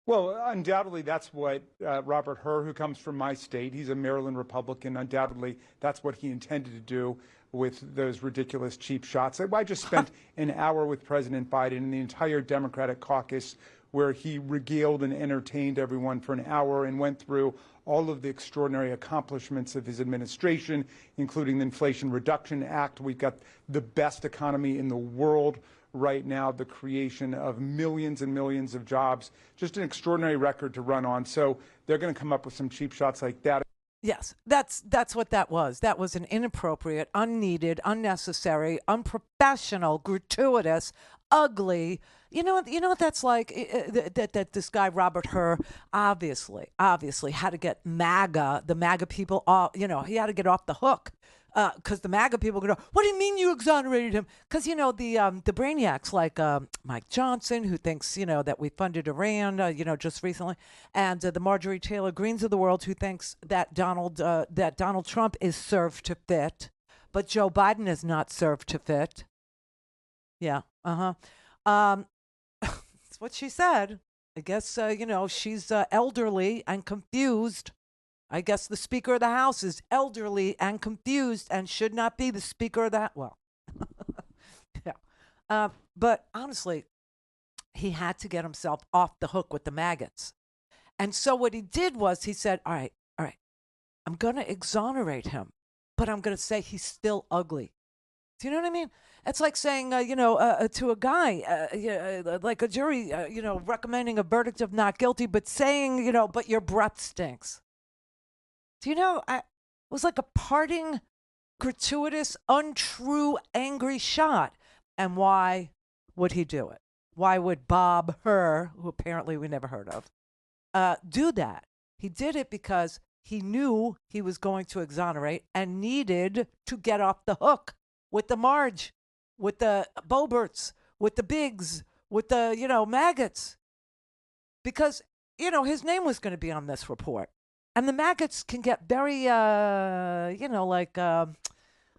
Well, undoubtedly, that's what Robert Hur, who comes from my state, he's a Maryland Republican, undoubtedly that's what he intended to do with those ridiculous cheap shots. I just spent an hour with President Biden and the entire Democratic caucus where he regaled and entertained everyone for an hour and went through all of the extraordinary accomplishments of his administration, including the Inflation Reduction Act. We've got the best economy in the world right now, the creation of millions and millions of jobs, just an extraordinary record to run on. So they're going to come up with some cheap shots like that. Yes, that's what that was. That was an inappropriate, unneeded, unnecessary, unprofessional, gratuitous, ugly. You know what that's like? That this guy Robert Hur obviously had to get the MAGA people off. He had to get off the hook because the MAGA people go, what do you mean you exonerated him? Because, the brainiacs like Mike Johnson, who thinks, that we funded Iran, just recently, and the Marjorie Taylor Greens of the world, who thinks that Donald Trump is served to fit, but Joe Biden is not served to fit. Yeah, that's what she said. I guess, she's elderly and confused. I guess the Speaker of the House is elderly and confused and should not be the Speaker of the House. Well, yeah. But honestly, he had to get himself off the hook with the maggots. And so what he did was he said, all right, I'm going to exonerate him, but I'm going to say he's still ugly. Do you know what I mean? It's like saying, to a guy, like a jury, recommending a verdict of not guilty, but saying, but your breath stinks. Do you know, it was like a parting, gratuitous, untrue, angry shot. And why would he do it? Why would Bob Hur, who apparently we never heard of, do that? He did it because he knew he was going to exonerate and needed to get off the hook with the Marge, with the Boberts, with the Biggs, with the, maggots. Because, his name was going to be on this report. And the maggots can get very, all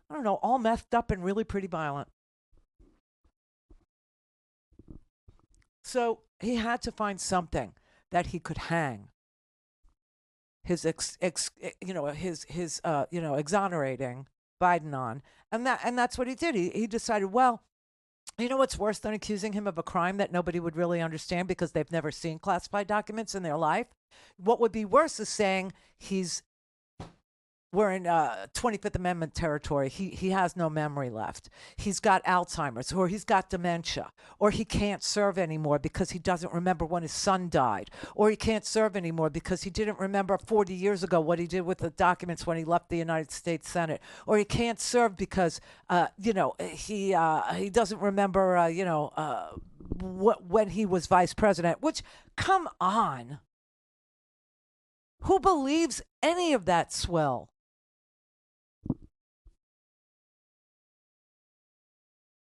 methed up and really pretty violent. So he had to find something that he could hang his, exonerating Biden on, and that's what he did. He decided, well, what's worse than accusing him of a crime that nobody would really understand because they've never seen classified documents in their life? What would be worse is saying we're in 25th Amendment territory. He has no memory left. He's got Alzheimer's, or he's got dementia, or he can't serve anymore because he doesn't remember when his son died, or he can't serve anymore because he didn't remember 40 years ago what he did with the documents when he left the United States Senate, or he can't serve because he doesn't remember when he was vice president. Which, come on, who believes any of that swill?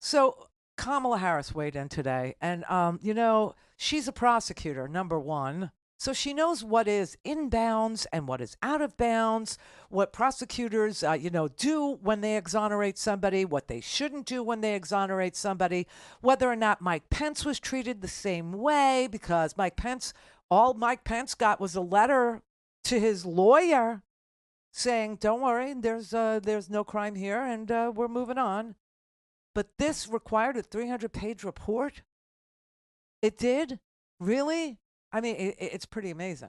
So Kamala Harris weighed in today, and, she's a prosecutor, number one. So she knows what is in bounds and what is out of bounds, what prosecutors, do when they exonerate somebody, what they shouldn't do when they exonerate somebody, whether or not Mike Pence was treated the same way, because all Mike Pence got was a letter to his lawyer saying, don't worry, there's no crime here, and we're moving on. But this required a 300-page report? It did? Really? I mean, it's pretty amazing.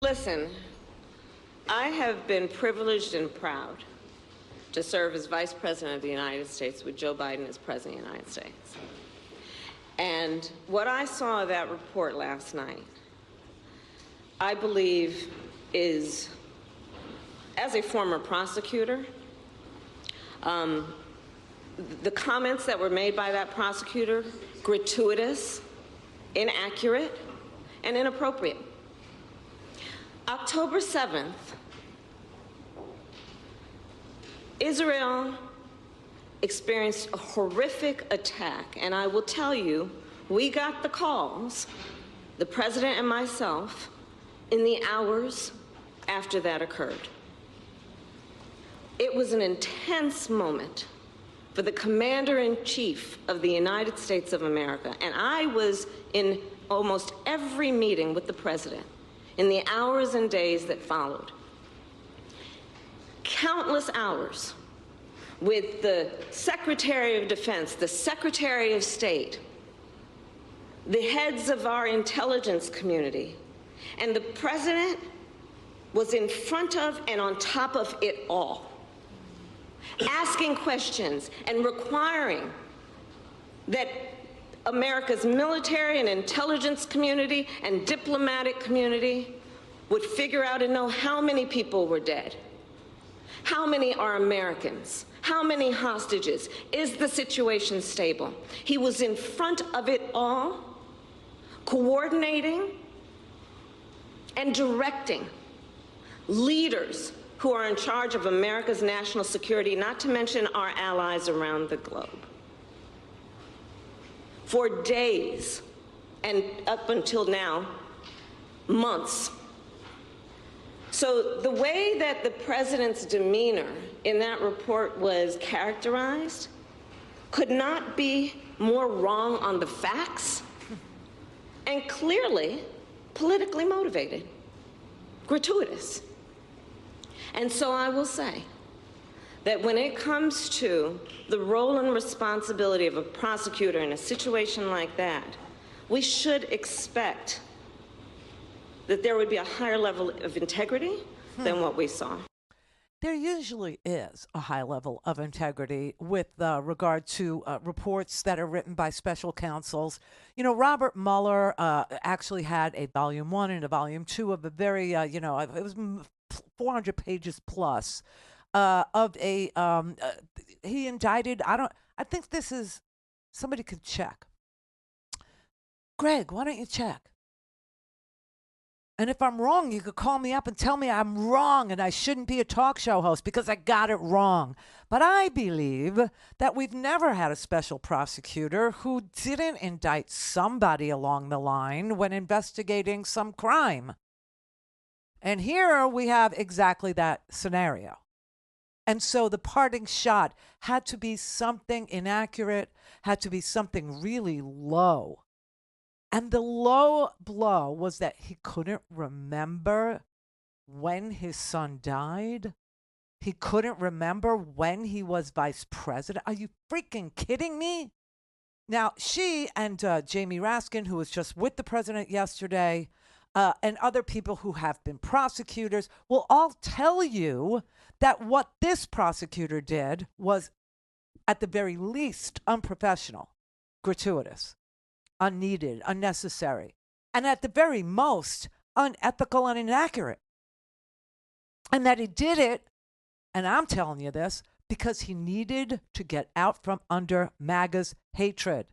Listen, I have been privileged and proud to serve as Vice President of the United States with Joe Biden as President of the United States. And what I saw of that report last night, I believe is, as a former prosecutor, the comments that were made by that prosecutor, gratuitous, inaccurate, and inappropriate. October 7th, Israel experienced a horrific attack, and I will tell you, we got the calls, the president and myself, in the hours after that occurred. It was an intense moment for the Commander-in-Chief of the United States of America. And I was in almost every meeting with the President in the hours and days that followed. Countless hours with the Secretary of Defense, the Secretary of State, the heads of our intelligence community, and the President was in front of and on top of it all, asking questions and requiring that America's military and intelligence community and diplomatic community would figure out and know how many people were dead, how many are Americans, how many hostages, is the situation stable? He was in front of it all, coordinating and directing leaders who are in charge of America's national security, not to mention our allies around the globe. For days, and up until now, months. So the way that the president's demeanor in that report was characterized could not be more wrong on the facts and clearly politically motivated, gratuitous. And so I will say that when it comes to the role and responsibility of a prosecutor in a situation like that, we should expect that there would be a higher level of integrity than what we saw. There usually is a high level of integrity with regard to reports that are written by special counsels. You know, Robert Mueller actually had a volume 1 and a volume 2 of a very, it was 400 pages plus of a, he indicted, I think this is, somebody could check. Greg, why don't you check? And if I'm wrong, you could call me up and tell me I'm wrong and I shouldn't be a talk show host because I got it wrong. But I believe that we've never had a special prosecutor who didn't indict somebody along the line when investigating some crime. And here we have exactly that scenario. And so the parting shot had to be something inaccurate, had to be something really low. And the low blow was that he couldn't remember when his son died. He couldn't remember when he was vice president. Are you freaking kidding me? Now, she and Jamie Raskin, who was just with the president yesterday, and other people who have been prosecutors will all tell you that what this prosecutor did was, at the very least, unprofessional, gratuitous, unneeded, unnecessary, and at the very most, unethical and inaccurate. And that he did it, and I'm telling you this, because he needed to get out from under MAGA's hatred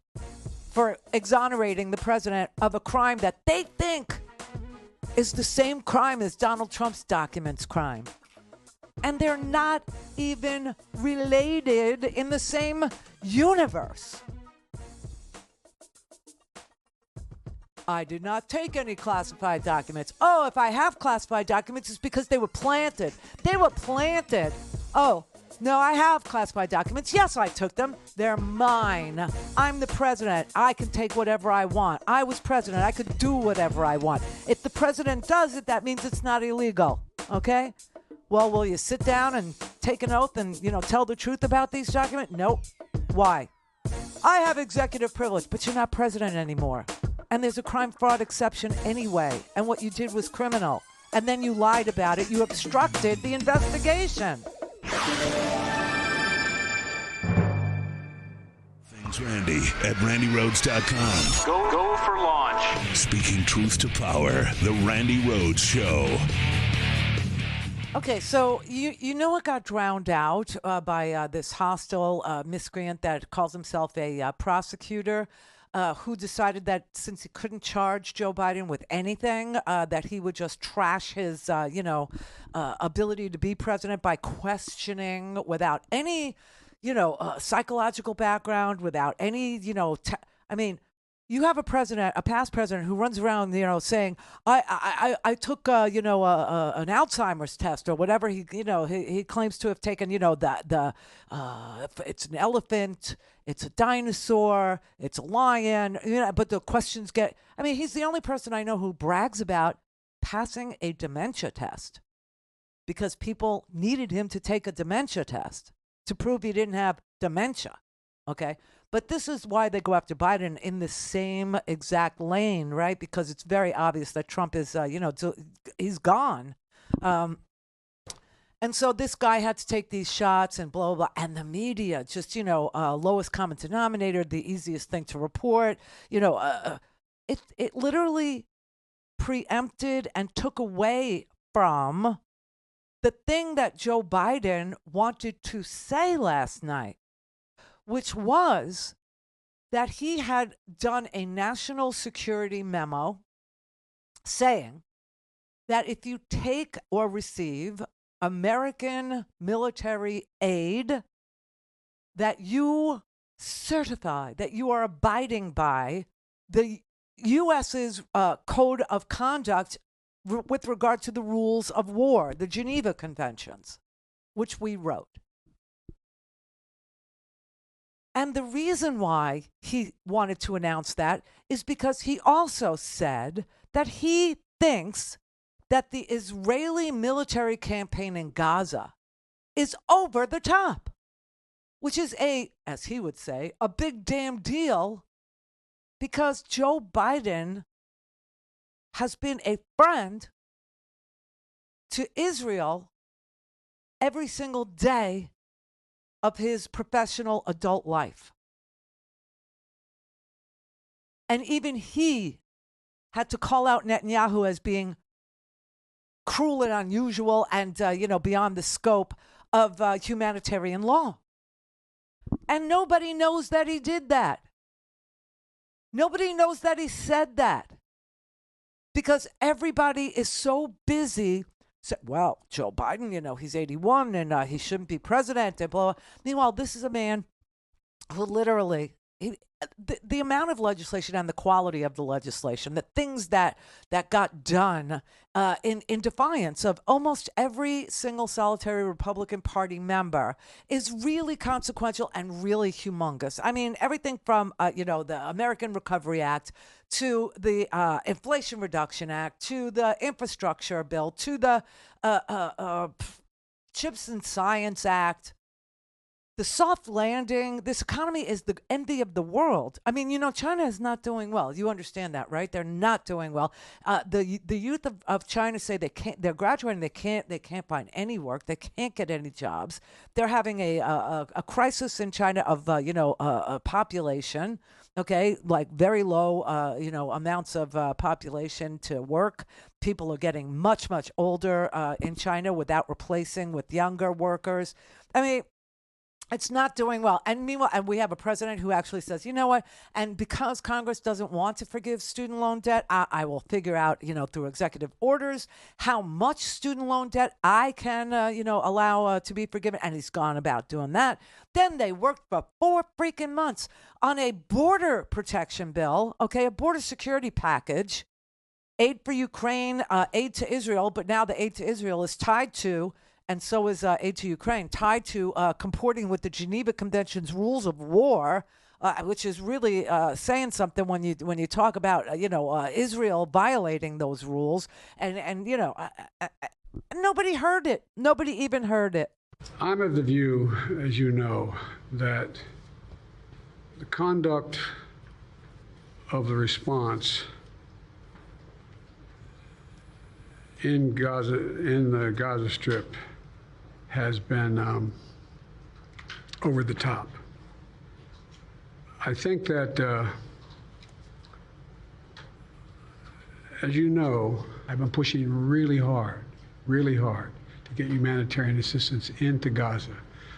for exonerating the president of a crime that they think is the same crime as Donald Trump's documents crime. And they're not even related in the same universe. I did not take any classified documents. Oh, if I have classified documents, it's because they were planted. They were planted. Oh, no, I have classified documents. Yes, I took them. They're mine. I'm the president. I can take whatever I want. I was president. I could do whatever I want. If the president does it, that means it's not illegal. Okay? Well, will you sit down and take an oath and, tell the truth about these documents? Nope. Why? I have executive privilege, but you're not president anymore. And there's a crime fraud exception anyway. And what you did was criminal. And then you lied about it. You obstructed the investigation. Things Randy at RandiRhodes.com. Go for launch. Speaking truth to power, the Randi Rhodes Show. Okay, so you know what got drowned out by this hostile miscreant that calls himself a prosecutor, who decided that since he couldn't charge Joe Biden with anything, that he would just trash his, ability to be president by questioning without any, psychological background, without any, you have a president, a past president, who runs around, saying, I took, an Alzheimer's test or whatever. He claims to have taken, it's an elephant, it's a dinosaur, it's a lion, but the questions he's the only person I know who brags about passing a dementia test because people needed him to take a dementia test to prove he didn't have dementia. Okay. But this is why they go after Biden in the same exact lane, right? Because it's very obvious that Trump is, he's gone. And so this guy had to take these shots and blah, blah, blah. And the media, just, lowest common denominator, the easiest thing to report. It literally preempted and took away from the thing that Joe Biden wanted to say last night, which was that he had done a national security memo saying that if you take or receive American military aid that you certify, that you are abiding by the U.S.'s code of conduct with regard to the rules of war, the Geneva Conventions, which we wrote. And the reason why he wanted to announce that is because he also said that he thinks that the Israeli military campaign in Gaza is over the top, which is as he would say, a big damn deal, because Joe Biden has been a friend to Israel every single day of his professional adult life. And even he had to call out Netanyahu as being cruel and unusual and, beyond the scope of humanitarian law. And nobody knows that he did that. Nobody knows that he said that. Because everybody is so busy. Well, Joe Biden, he's 81 and he shouldn't be president and blah, blah. Meanwhile, this is a man who literally, the amount of legislation and the quality of the legislation, the things that got done in defiance of almost every single solitary Republican Party member is really consequential and really humongous. I mean, everything from, the American Recovery Act to the Inflation Reduction Act to the Infrastructure Bill to the Chips and Science Act. The soft landing, this economy is the envy of the world. I mean, China is not doing well. You understand that, right? They're not doing well. The youth of China say they're graduating, they can't find any work, they can't get any jobs. They're having a crisis in China of a population. Okay, like very low amounts of population to work. People are getting much, much older in China without replacing with younger workers. I mean, it's not doing well. And meanwhile, and we have a president who actually says, you know what? And because Congress doesn't want to forgive student loan debt, I will figure out, through executive orders, how much student loan debt I can, allow to be forgiven. And he's gone about doing that. Then they worked for 4 freaking months on a border protection bill, okay, a border security package, aid for Ukraine, aid to Israel. But now the aid to Israel is tied to, and so is aid to Ukraine, tied to comporting with the Geneva Convention's rules of war, which is really saying something when you talk about Israel violating those rules, and nobody heard it. Nobody even heard it. I'm of the view, as you know, that the conduct of the response in Gaza, in the Gaza Strip, has been over the top. I think that, as you know, I've been pushing really hard to get humanitarian assistance into Gaza.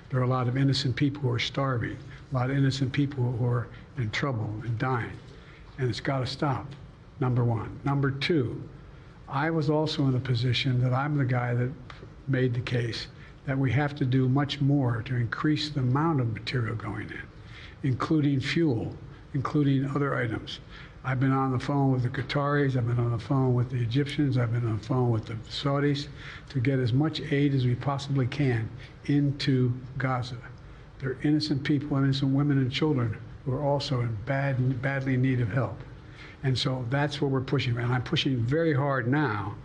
There are a lot of innocent people who are starving, a lot of innocent people who are in trouble and dying, and it's got to stop, number one. Number two, I was also in a position that I'm the guy that made the case that we have to do much more to increase the amount of material going in, including fuel, including other items. I've been on the phone with the Qataris, I've been on the phone with the Egyptians, I've been on the phone with the Saudis to get as much aid as we possibly can into Gaza. There are innocent people, innocent women and children who are also in badly in need of help. And so that's what we're pushing. And I'm pushing very hard now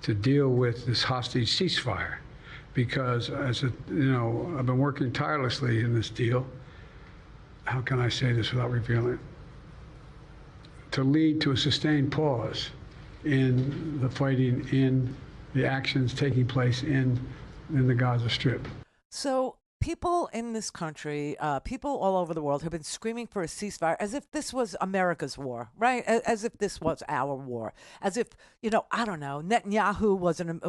to deal with this hostage ceasefire. Because, I've been working tirelessly in this deal. How can I say this without revealing it? To lead to a sustained pause in the fighting, in the actions taking place in the Gaza Strip. So people in this country, people all over the world have been screaming for a ceasefire as if this was America's war, right? As if this was our war. As if, I don't know, Netanyahu wasn't...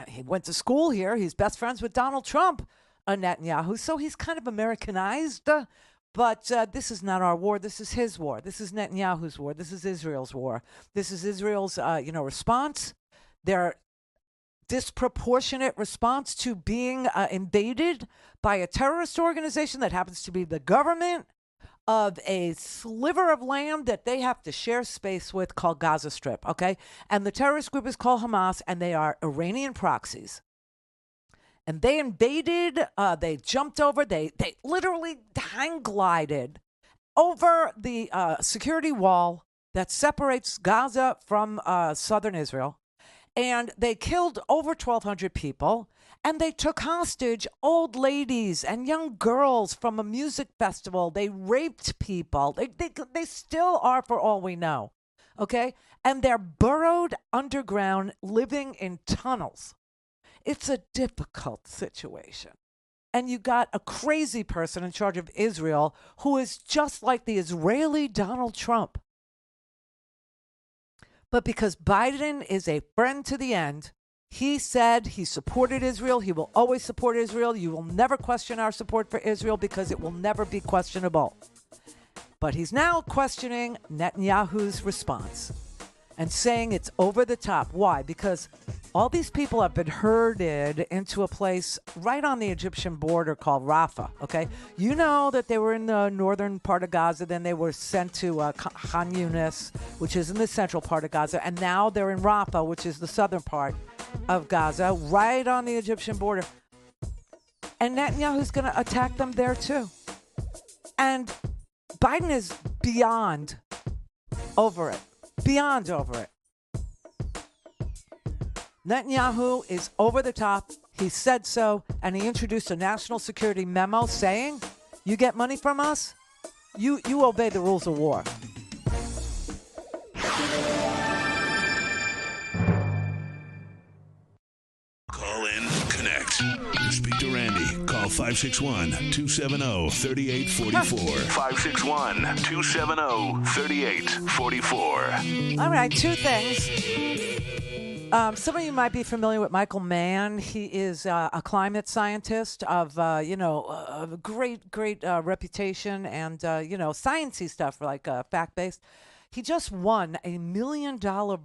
He went to school here. He's best friends with Donald Trump, Netanyahu. So he's kind of Americanized. But this is not our war. This is his war. This is Netanyahu's war. This is Israel's war. This is Israel's, response. They're disproportionate response to being invaded by a terrorist organization that happens to be the government of a sliver of land that they have to share space with called Gaza Strip, okay? And the terrorist group is called Hamas, and they are Iranian proxies. And they invaded, they jumped over, they literally hang glided over the security wall that separates Gaza from southern Israel. And they killed over 1,200 people. And they took hostage old ladies and young girls from a music festival. They raped people. They still are, for all we know. Okay? And they're burrowed underground, living in tunnels. It's a difficult situation. And you got a crazy person in charge of Israel who is just like the Israeli Donald Trump. But because Biden is a friend to the end, he said he supported Israel. He will always support Israel. You will never question our support for Israel because it will never be questionable. But he's now questioning Netanyahu's response and saying it's over the top. Why? Because all these people have been herded into a place right on the Egyptian border called Rafah, okay? You know that they were in the northern part of Gaza, then they were sent to Khan Yunis, which is in the central part of Gaza, and now they're in Rafah, which is the southern part of Gaza, right on the Egyptian border. And Netanyahu's going to attack them there too. And Biden is beyond over it. Beyond over it. Netanyahu is over the top. He said so, and he introduced a national security memo saying, you get money from us, you obey the rules of war. Call in, connect. To speak to Randi, call 561-270-3844. 561-270-3844. All right, two things. Some of you might be familiar with Michael Mann. He is a climate scientist of, a great reputation and, sciencey stuff like fact-based. He just won a $1 million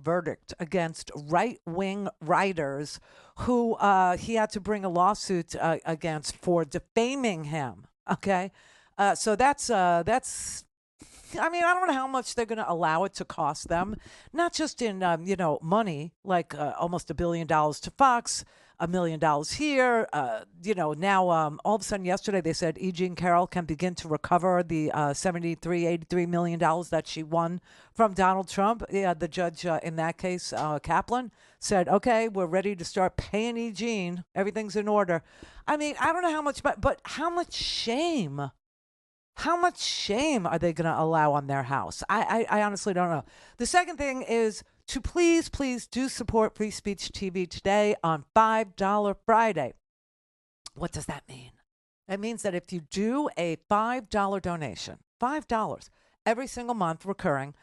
verdict against right-wing writers who he had to bring a lawsuit against for defaming him. Okay, so that's. I mean, I don't know how much they're going to allow it to cost them, not just in money, like almost $1 billion to Fox, $1 million here. Now all of a sudden yesterday they said E. Jean Carroll can begin to recover the $83 million that she won from Donald Trump. Yeah, the judge in that case, Kaplan, said, okay, we're ready to start paying E. Jean. Everything's in order. I mean, I don't know how much, but how much shame? How much shame are they going to allow on their house? I honestly don't know. The second thing is to please do support Free Speech TV today on $5 Friday. What does that mean? That means that if you do a $5 donation, $5 every single month recurring,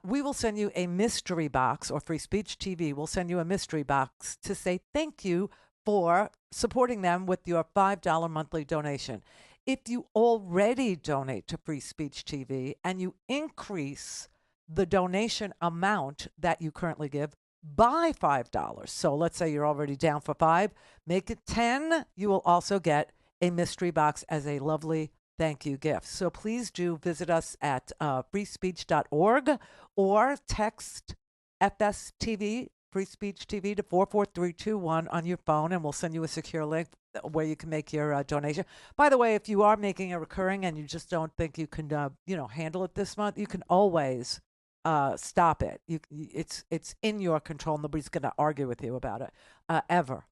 we will send you a mystery box, or Free Speech TV will send you a mystery box to say thank you for supporting them with your $5 monthly donation. If you already donate to Free Speech TV and you increase the donation amount that you currently give by $5, so let's say you're already down for $5, make it $10, you will also get a mystery box as a lovely thank you gift. So please do visit us at freespeech.org or text FSTV, Free Speech TV, to 44321 on your phone, and we'll send you a secure link where you can make your donation. By the way, if you are making a recurring and you just don't think you can, handle it this month, you can always stop it. It's in your control. Nobody's going to argue with you about it ever.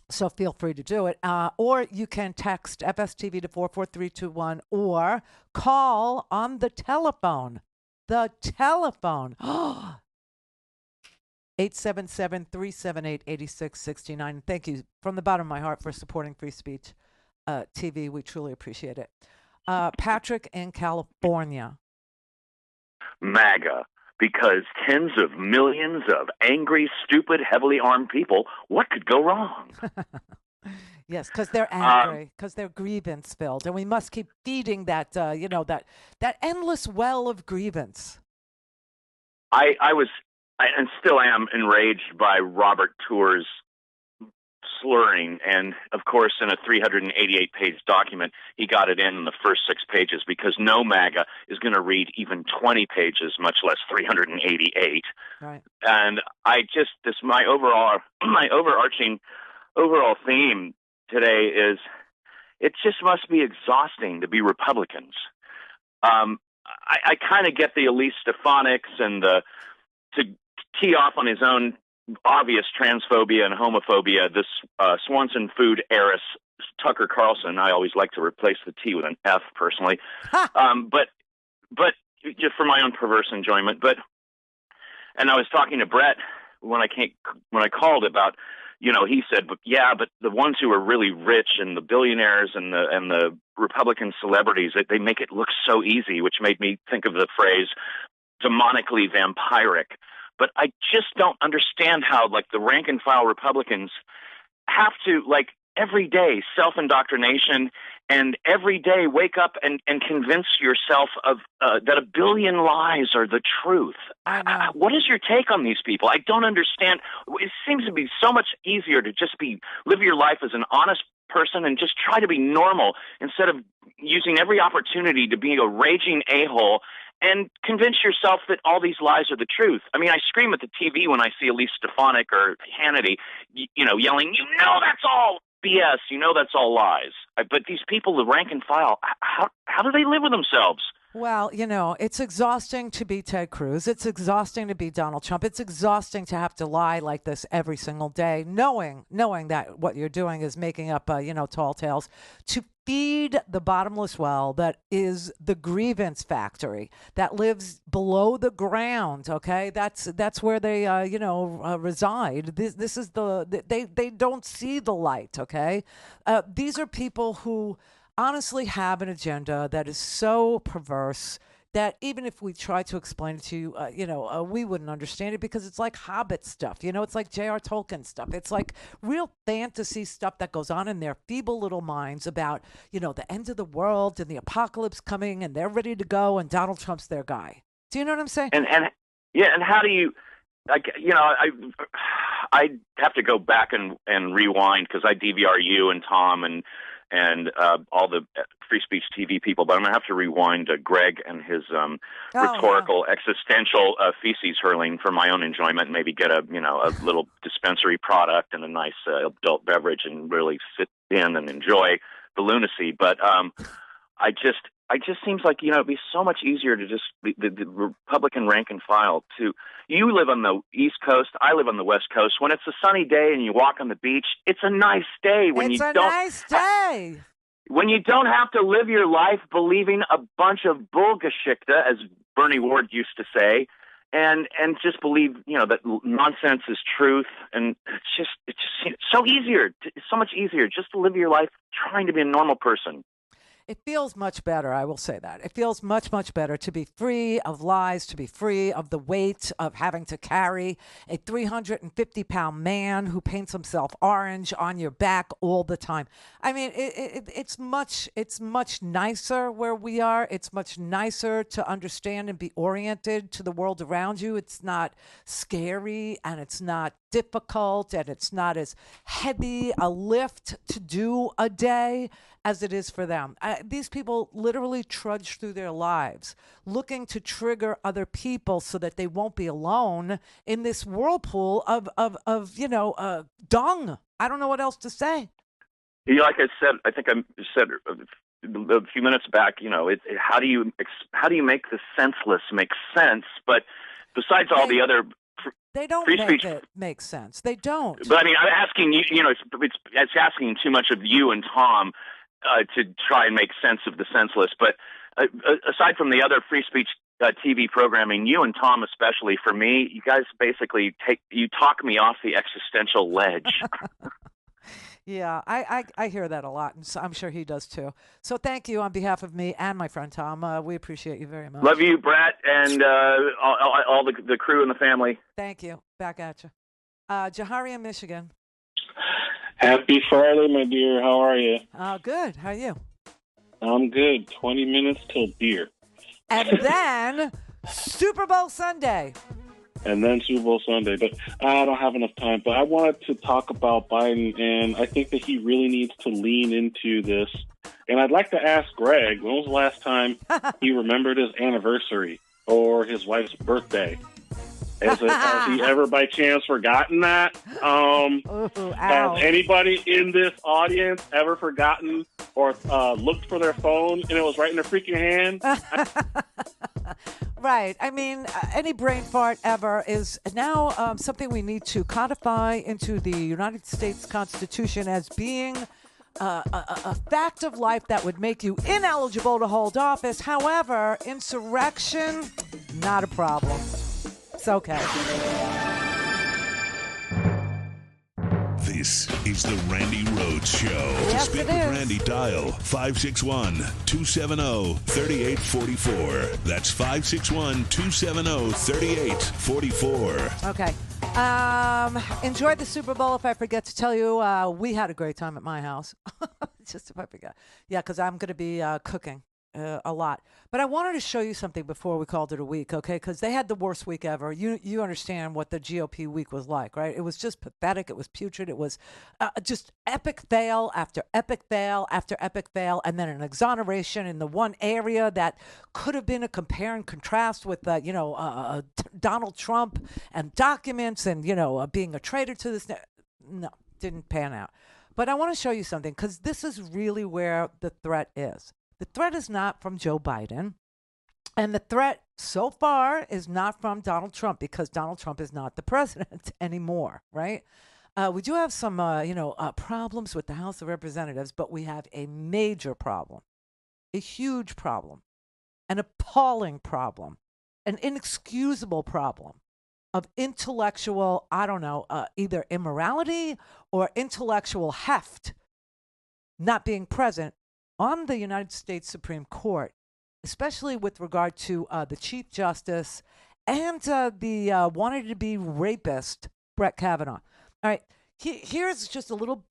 So feel free to do it. Or you can text FSTV to 44321 or call on the telephone. The telephone. 877-378-8669. Thank you from the bottom of my heart for supporting Free Speech TV. We truly appreciate it. Patrick in California. MAGA, because tens of millions of angry, stupid, heavily armed people, what could go wrong? Yes, because they're angry, because they're grievance filled, and we must keep feeding that, that endless well of grievance. I was, and still am, enraged by Robert Tour's slurring. And, of course, in a 388-page document, he got it in the first 6 pages because no MAGA is going to read even 20 pages, much less 388. Right. And my overarching theme today is it just must be exhausting to be Republicans. I kind of get the Elise Stefanik's and to tee off on his own obvious transphobia and homophobia, this Swanson food heiress, Tucker Carlson. I always like to replace the T with an F personally. But just for my own perverse enjoyment. And I was talking to Brett when I called about, he said, but the ones who are really rich and the billionaires and the Republican celebrities, they make it look so easy, which made me think of the phrase demonically vampiric. But I just don't understand how, the rank and file Republicans have to, every day self-indoctrination and every day wake up and convince yourself of that a billion lies are the truth. What is your take on these people? I don't understand. It seems to be so much easier to just live your life as an honest person and just try to be normal instead of using every opportunity to be a raging a-hole and convince yourself that all these lies are the truth. I mean, I scream at the TV when I see Elise Stefanik or Hannity, yelling, that's all BS, that's all lies. But these people, the rank and file, how do they live with themselves? Well, it's exhausting to be Ted Cruz. It's exhausting to be Donald Trump. It's exhausting to have to lie like this every single day, knowing that what you're doing is making up, tall tales to feed the bottomless well that is the grievance factory that lives below the ground. Okay, that's where they reside. This is they don't see the light. Okay, these are people who honestly have an agenda that is so perverse that even if we try to explain it to you, we wouldn't understand it because it's like Hobbit stuff. It's like J.R. Tolkien stuff. It's like real fantasy stuff that goes on in their feeble little minds about, the end of the world and the apocalypse coming and they're ready to go and Donald Trump's their guy. Do you know what I'm saying? And how do you, I have to go back and rewind because I DVR you and Tom and all the free speech TV people, but I'm going to have to rewind Greg and his rhetorical, existential feces hurling for my own enjoyment and maybe get a little dispensary product and a nice adult beverage and really sit in and enjoy the lunacy. But I just seems like, it'd be so much easier to just the Republican rank and file to, you live on the East Coast, I live on the West Coast. When it's a sunny day and you walk on the beach, it's a nice day. Nice day. When you don't have to live your life believing a bunch of bullgeschichte, as Bernie Ward used to say, and just believe, that nonsense is truth. And it's just so much easier just to live your life trying to be a normal person. It feels much better, I will say that. It feels much, much better to be free of lies, to be free of the weight of having to carry a 350-pound man who paints himself orange on your back all the time. I mean, it's much nicer where we are. It's much nicer to understand and be oriented to the world around you. It's not scary and it's not difficult and it's not as heavy a lift to do a day as it is for them. These people literally trudge through their lives looking to trigger other people so that they won't be alone in this whirlpool of dung. I don't know what else to say. Like I said, I think I said a few minutes back, how do you make the senseless make sense? But besides all the other they don't make it make sense. They don't. But I mean, I'm asking you, it's asking too much of you and Tom to try and make sense of the senseless. But aside from the other free speech TV programming, you and Tom especially, for me, you guys basically talk me off the existential ledge. Yeah, I hear that a lot, and so I'm sure he does too. So thank you on behalf of me and my friend Tom. We appreciate you very much. Love you, Brett, and all the crew and the family. Thank you. Back at you. Jahari in Michigan. Happy Friday, my dear. How are you? Good. How are you? I'm good. 20 minutes till beer. And then Super Bowl Sunday. and then Super Bowl Sunday. But I don't have enough time. But I wanted to talk about Biden, and I think that he really needs to lean into this. And I'd like to ask Greg, when was the last time he remembered his anniversary or his wife's birthday? Has he ever by chance forgotten that? Has anybody in this audience ever forgotten or looked for their phone and it was right in their freaking hand? Right. I mean, any brain fart ever is now something we need to codify into the United States Constitution as being a fact of life that would make you ineligible to hold office. However, insurrection, not a problem. It's okay. This is the Randi Rhodes Show. Yes, to speak it with is. Randi, dial 561-270-3844. That's 561-270-3844. Okay. Enjoyed the Super Bowl. If I forget to tell you, we had a great time at my house. Just if I forget. Yeah, because I'm going to be cooking a lot. But I wanted to show you something before we called it a week, okay? Because they had the worst week ever. You understand what the GOP week was like, right? It was just pathetic. It was putrid. It was just epic fail after epic fail after epic fail, and then an exoneration in the one area that could have been a compare and contrast with, Donald Trump and documents and, being a traitor to this. No, didn't pan out. But I want to show you something because this is really where the threat is. The threat is not from Joe Biden, and the threat so far is not from Donald Trump because Donald Trump is not the president anymore, right? We do have some, problems with the House of Representatives, but we have a major problem, a huge problem, an appalling problem, an inexcusable problem of intellectual, either immorality or intellectual heft not being present on the United States Supreme Court, especially with regard to the Chief Justice and the wanted to be rapist, Brett Kavanaugh. All right, here's just a little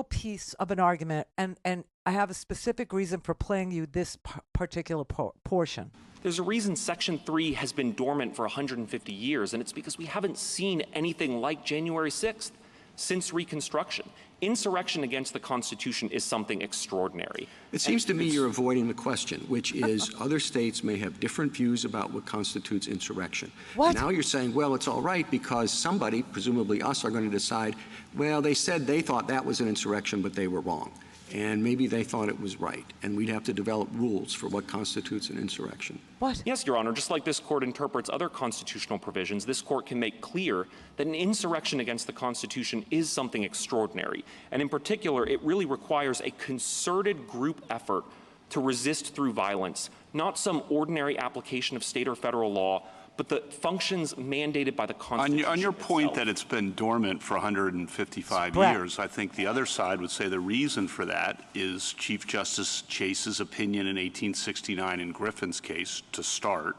piece of an argument, and I have a specific reason for playing you this particular portion. There's a reason Section 3 has been dormant for 150 years, and it's because we haven't seen anything like January 6th since Reconstruction. Insurrection against the Constitution is something extraordinary. It seems to me you're avoiding the question, which is other states may have different views about what constitutes insurrection. What? Now you're saying, well, it's all right because somebody, presumably us, are going to decide, well, they said they thought that was an insurrection, but they were wrong. And maybe they thought it was right. And we'd have to develop rules for what constitutes an insurrection. What? Yes, Your Honor. Just like this court interprets other constitutional provisions, this court can make clear that an insurrection against the Constitution is something extraordinary. And in particular, it really requires a concerted group effort to resist through violence, not some ordinary application of state or federal law, but the functions mandated by the Constitution. On your point that it's been dormant for 155 years, I think the other side would say the reason for that is Chief Justice Chase's opinion in 1869 in Griffin's case to start,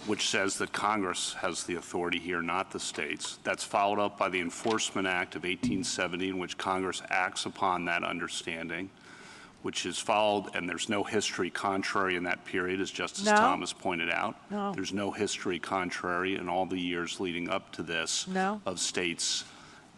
which says that Congress has the authority here, not the states. That's followed up by the Enforcement Act of 1870, in which Congress acts upon that understanding, which is followed, and there's no history contrary in that period, as Justice Thomas pointed out. No. There's no history contrary in all the years leading up to this of states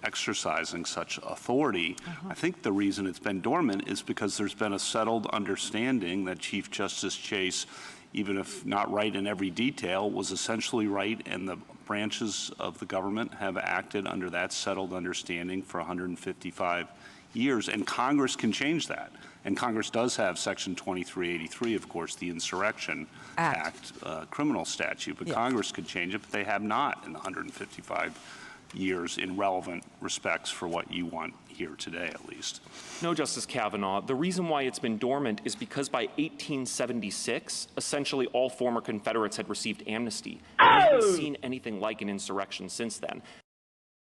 exercising such authority. I think the reason it's been dormant is because there's been a settled understanding that Chief Justice Chase, even if not right in every detail, was essentially right, and the branches of the government have acted under that settled understanding for 155 years, and Congress can change that. And Congress does have Section 2383, of course, the Insurrection Act criminal statute, but Congress could change it, but they have not in the 155 years in relevant respects for what you want here today, at least. No, Justice Kavanaugh. The reason why it's been dormant is because by 1876, essentially all former Confederates had received amnesty. We haven't seen anything like an insurrection since then.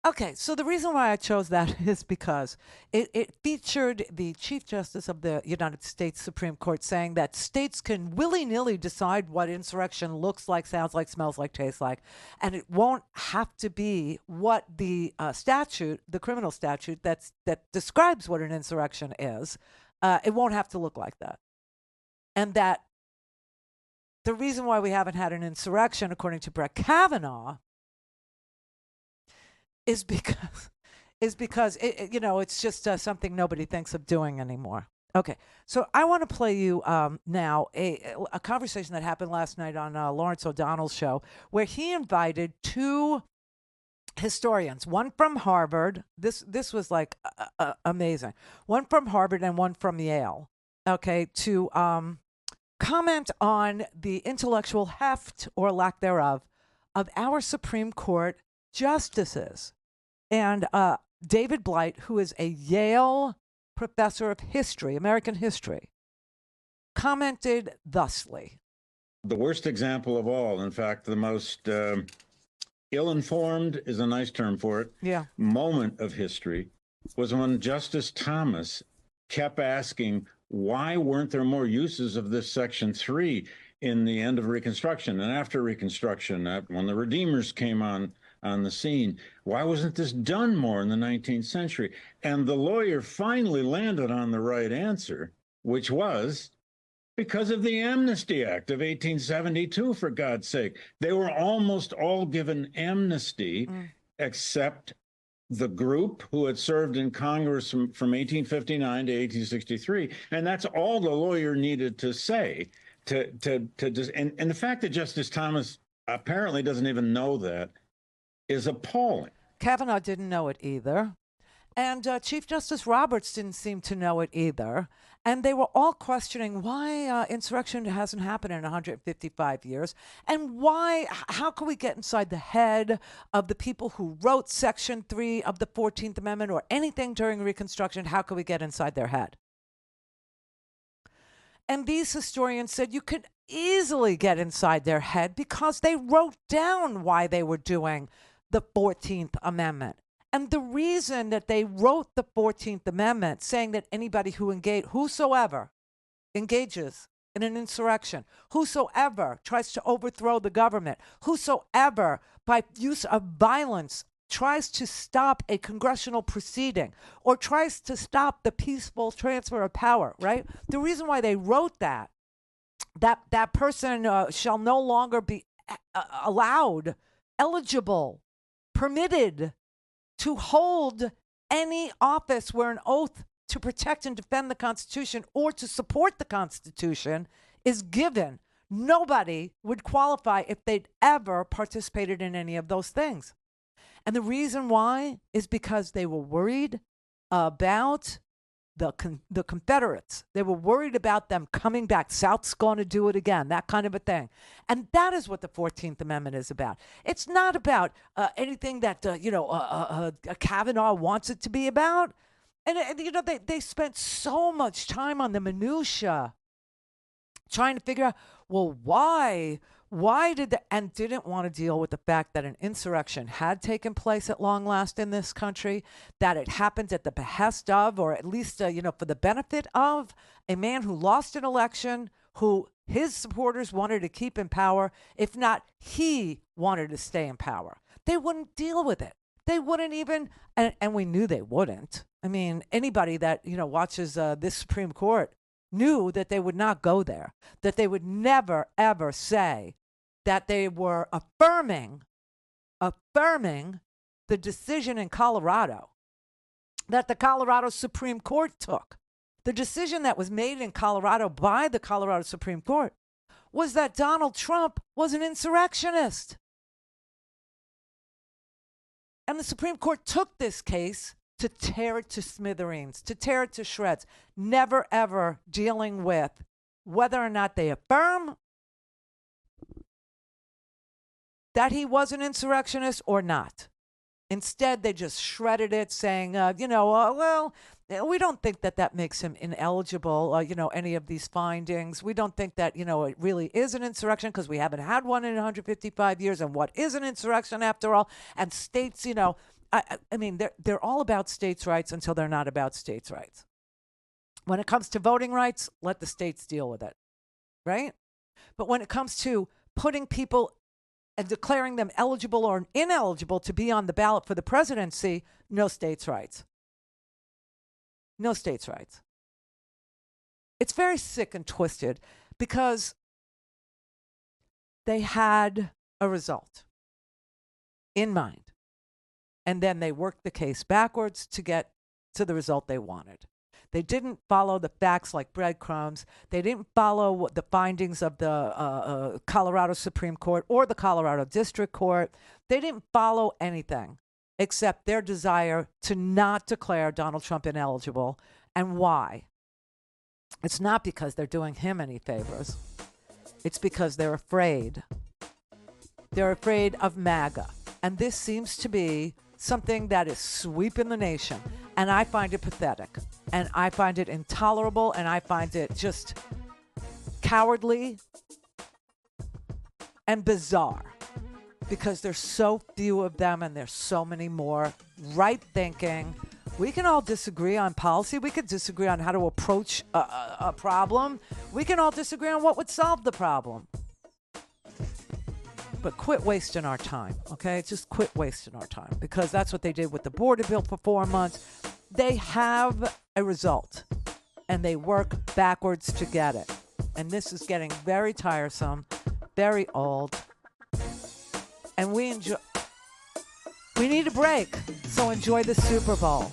Okay, so the reason why I chose that is because it featured the Chief Justice of the United States Supreme Court saying that states can willy-nilly decide what insurrection looks like, sounds like, smells like, tastes like, and it won't have to be what the statute, the criminal statute that describes what an insurrection is, it won't have to look like that. And that the reason why we haven't had an insurrection, according to Brett Kavanaugh, is because it's just something nobody thinks of doing anymore. Okay, so I want to play you now a conversation that happened last night on Lawrence O'Donnell's show, where he invited two historians, one from Harvard. This was like amazing. One from Harvard and one from Yale. Okay, to comment on the intellectual heft or lack thereof of our Supreme Court justices. And David Blight, who is a Yale professor of history, American history, commented thusly. The worst example of all, in fact, the most ill-informed is a nice term for it, moment of history was when Justice Thomas kept asking, why weren't there more uses of this Section 3 in the end of Reconstruction and after Reconstruction, when the Redeemers came on the scene? Why wasn't this done more in the 19th century? And the lawyer finally landed on the right answer, which was because of the Amnesty Act of 1872, for God's sake. They were almost all given amnesty, except the group who had served in Congress from 1859 to 1863. And that's all the lawyer needed to say. And the fact that Justice Thomas apparently doesn't even know that is appalling. Kavanaugh didn't know it either. And Chief Justice Roberts didn't seem to know it either. And they were all questioning why insurrection hasn't happened in 155 years. And how can we get inside the head of the people who wrote Section 3 of the 14th Amendment or anything during Reconstruction? How can we get inside their head? And these historians said you could easily get inside their head because they wrote down why they were doing the 14th Amendment. And the reason that they wrote the 14th Amendment saying that anybody whosoever engages in an insurrection, whosoever tries to overthrow the government, whosoever by use of violence tries to stop a congressional proceeding or tries to stop the peaceful transfer of power, right? The reason why they wrote that person shall no longer be allowed, eligible, permitted to hold any office where an oath to protect and defend the Constitution or to support the Constitution is given. Nobody would qualify if they'd ever participated in any of those things. And the reason why is because they were worried about the Confederates. They were worried about them coming back. South's going to do it again, that kind of a thing. And that is what the 14th Amendment is about. It's not about anything that, Kavanaugh wants it to be about. And they spent so much time on the minutia trying to figure out, well, why and didn't want to deal with the fact that an insurrection had taken place at long last in this country, that it happened at the behest of, or at least, for the benefit of a man who lost an election, who his supporters wanted to keep in power. If not, he wanted to stay in power. They wouldn't deal with it. They wouldn't even, and we knew they wouldn't. I mean, anybody that, watches this Supreme Court knew that they would not go there, that they would never, ever say that they were affirming the decision in Colorado that the Colorado Supreme Court took. The decision that was made in Colorado by the Colorado Supreme Court was that Donald Trump was an insurrectionist. And the Supreme Court took this case to tear it to smithereens, to tear it to shreds, never, ever dealing with whether or not they affirm that he was an insurrectionist or not. Instead, they just shredded it, saying, well, we don't think that makes him ineligible, any of these findings. We don't think that, it really is an insurrection because we haven't had one in 155 years. And what is an insurrection after all? And states, I mean, they're all about states' rights until they're not about states' rights. When it comes to voting rights, let the states deal with it, right? But when it comes to putting people and declaring them eligible or ineligible to be on the ballot for the presidency, no states' rights. No states' rights. It's very sick and twisted because they had a result in mind. And then they worked the case backwards to get to the result they wanted. They didn't follow the facts like breadcrumbs. They didn't follow the findings of the Colorado Supreme Court or the Colorado District Court. They didn't follow anything except their desire to not declare Donald Trump ineligible. And why? It's not because they're doing him any favors. It's because they're afraid. They're afraid of MAGA. And this seems to be something that is sweeping the nation. And I find it pathetic. And I find it intolerable. And I find it just cowardly and bizarre. Because there's so few of them and there's so many more right thinking. We can all disagree on policy. We could disagree on how to approach a problem. We can all disagree on what would solve the problem. But quit wasting our time, okay? Just quit wasting our time, because that's what they did with the border bill for 4 months. They have a result, and they work backwards to get it. And this is getting very tiresome, very old, and we need a break. So enjoy the Super Bowl.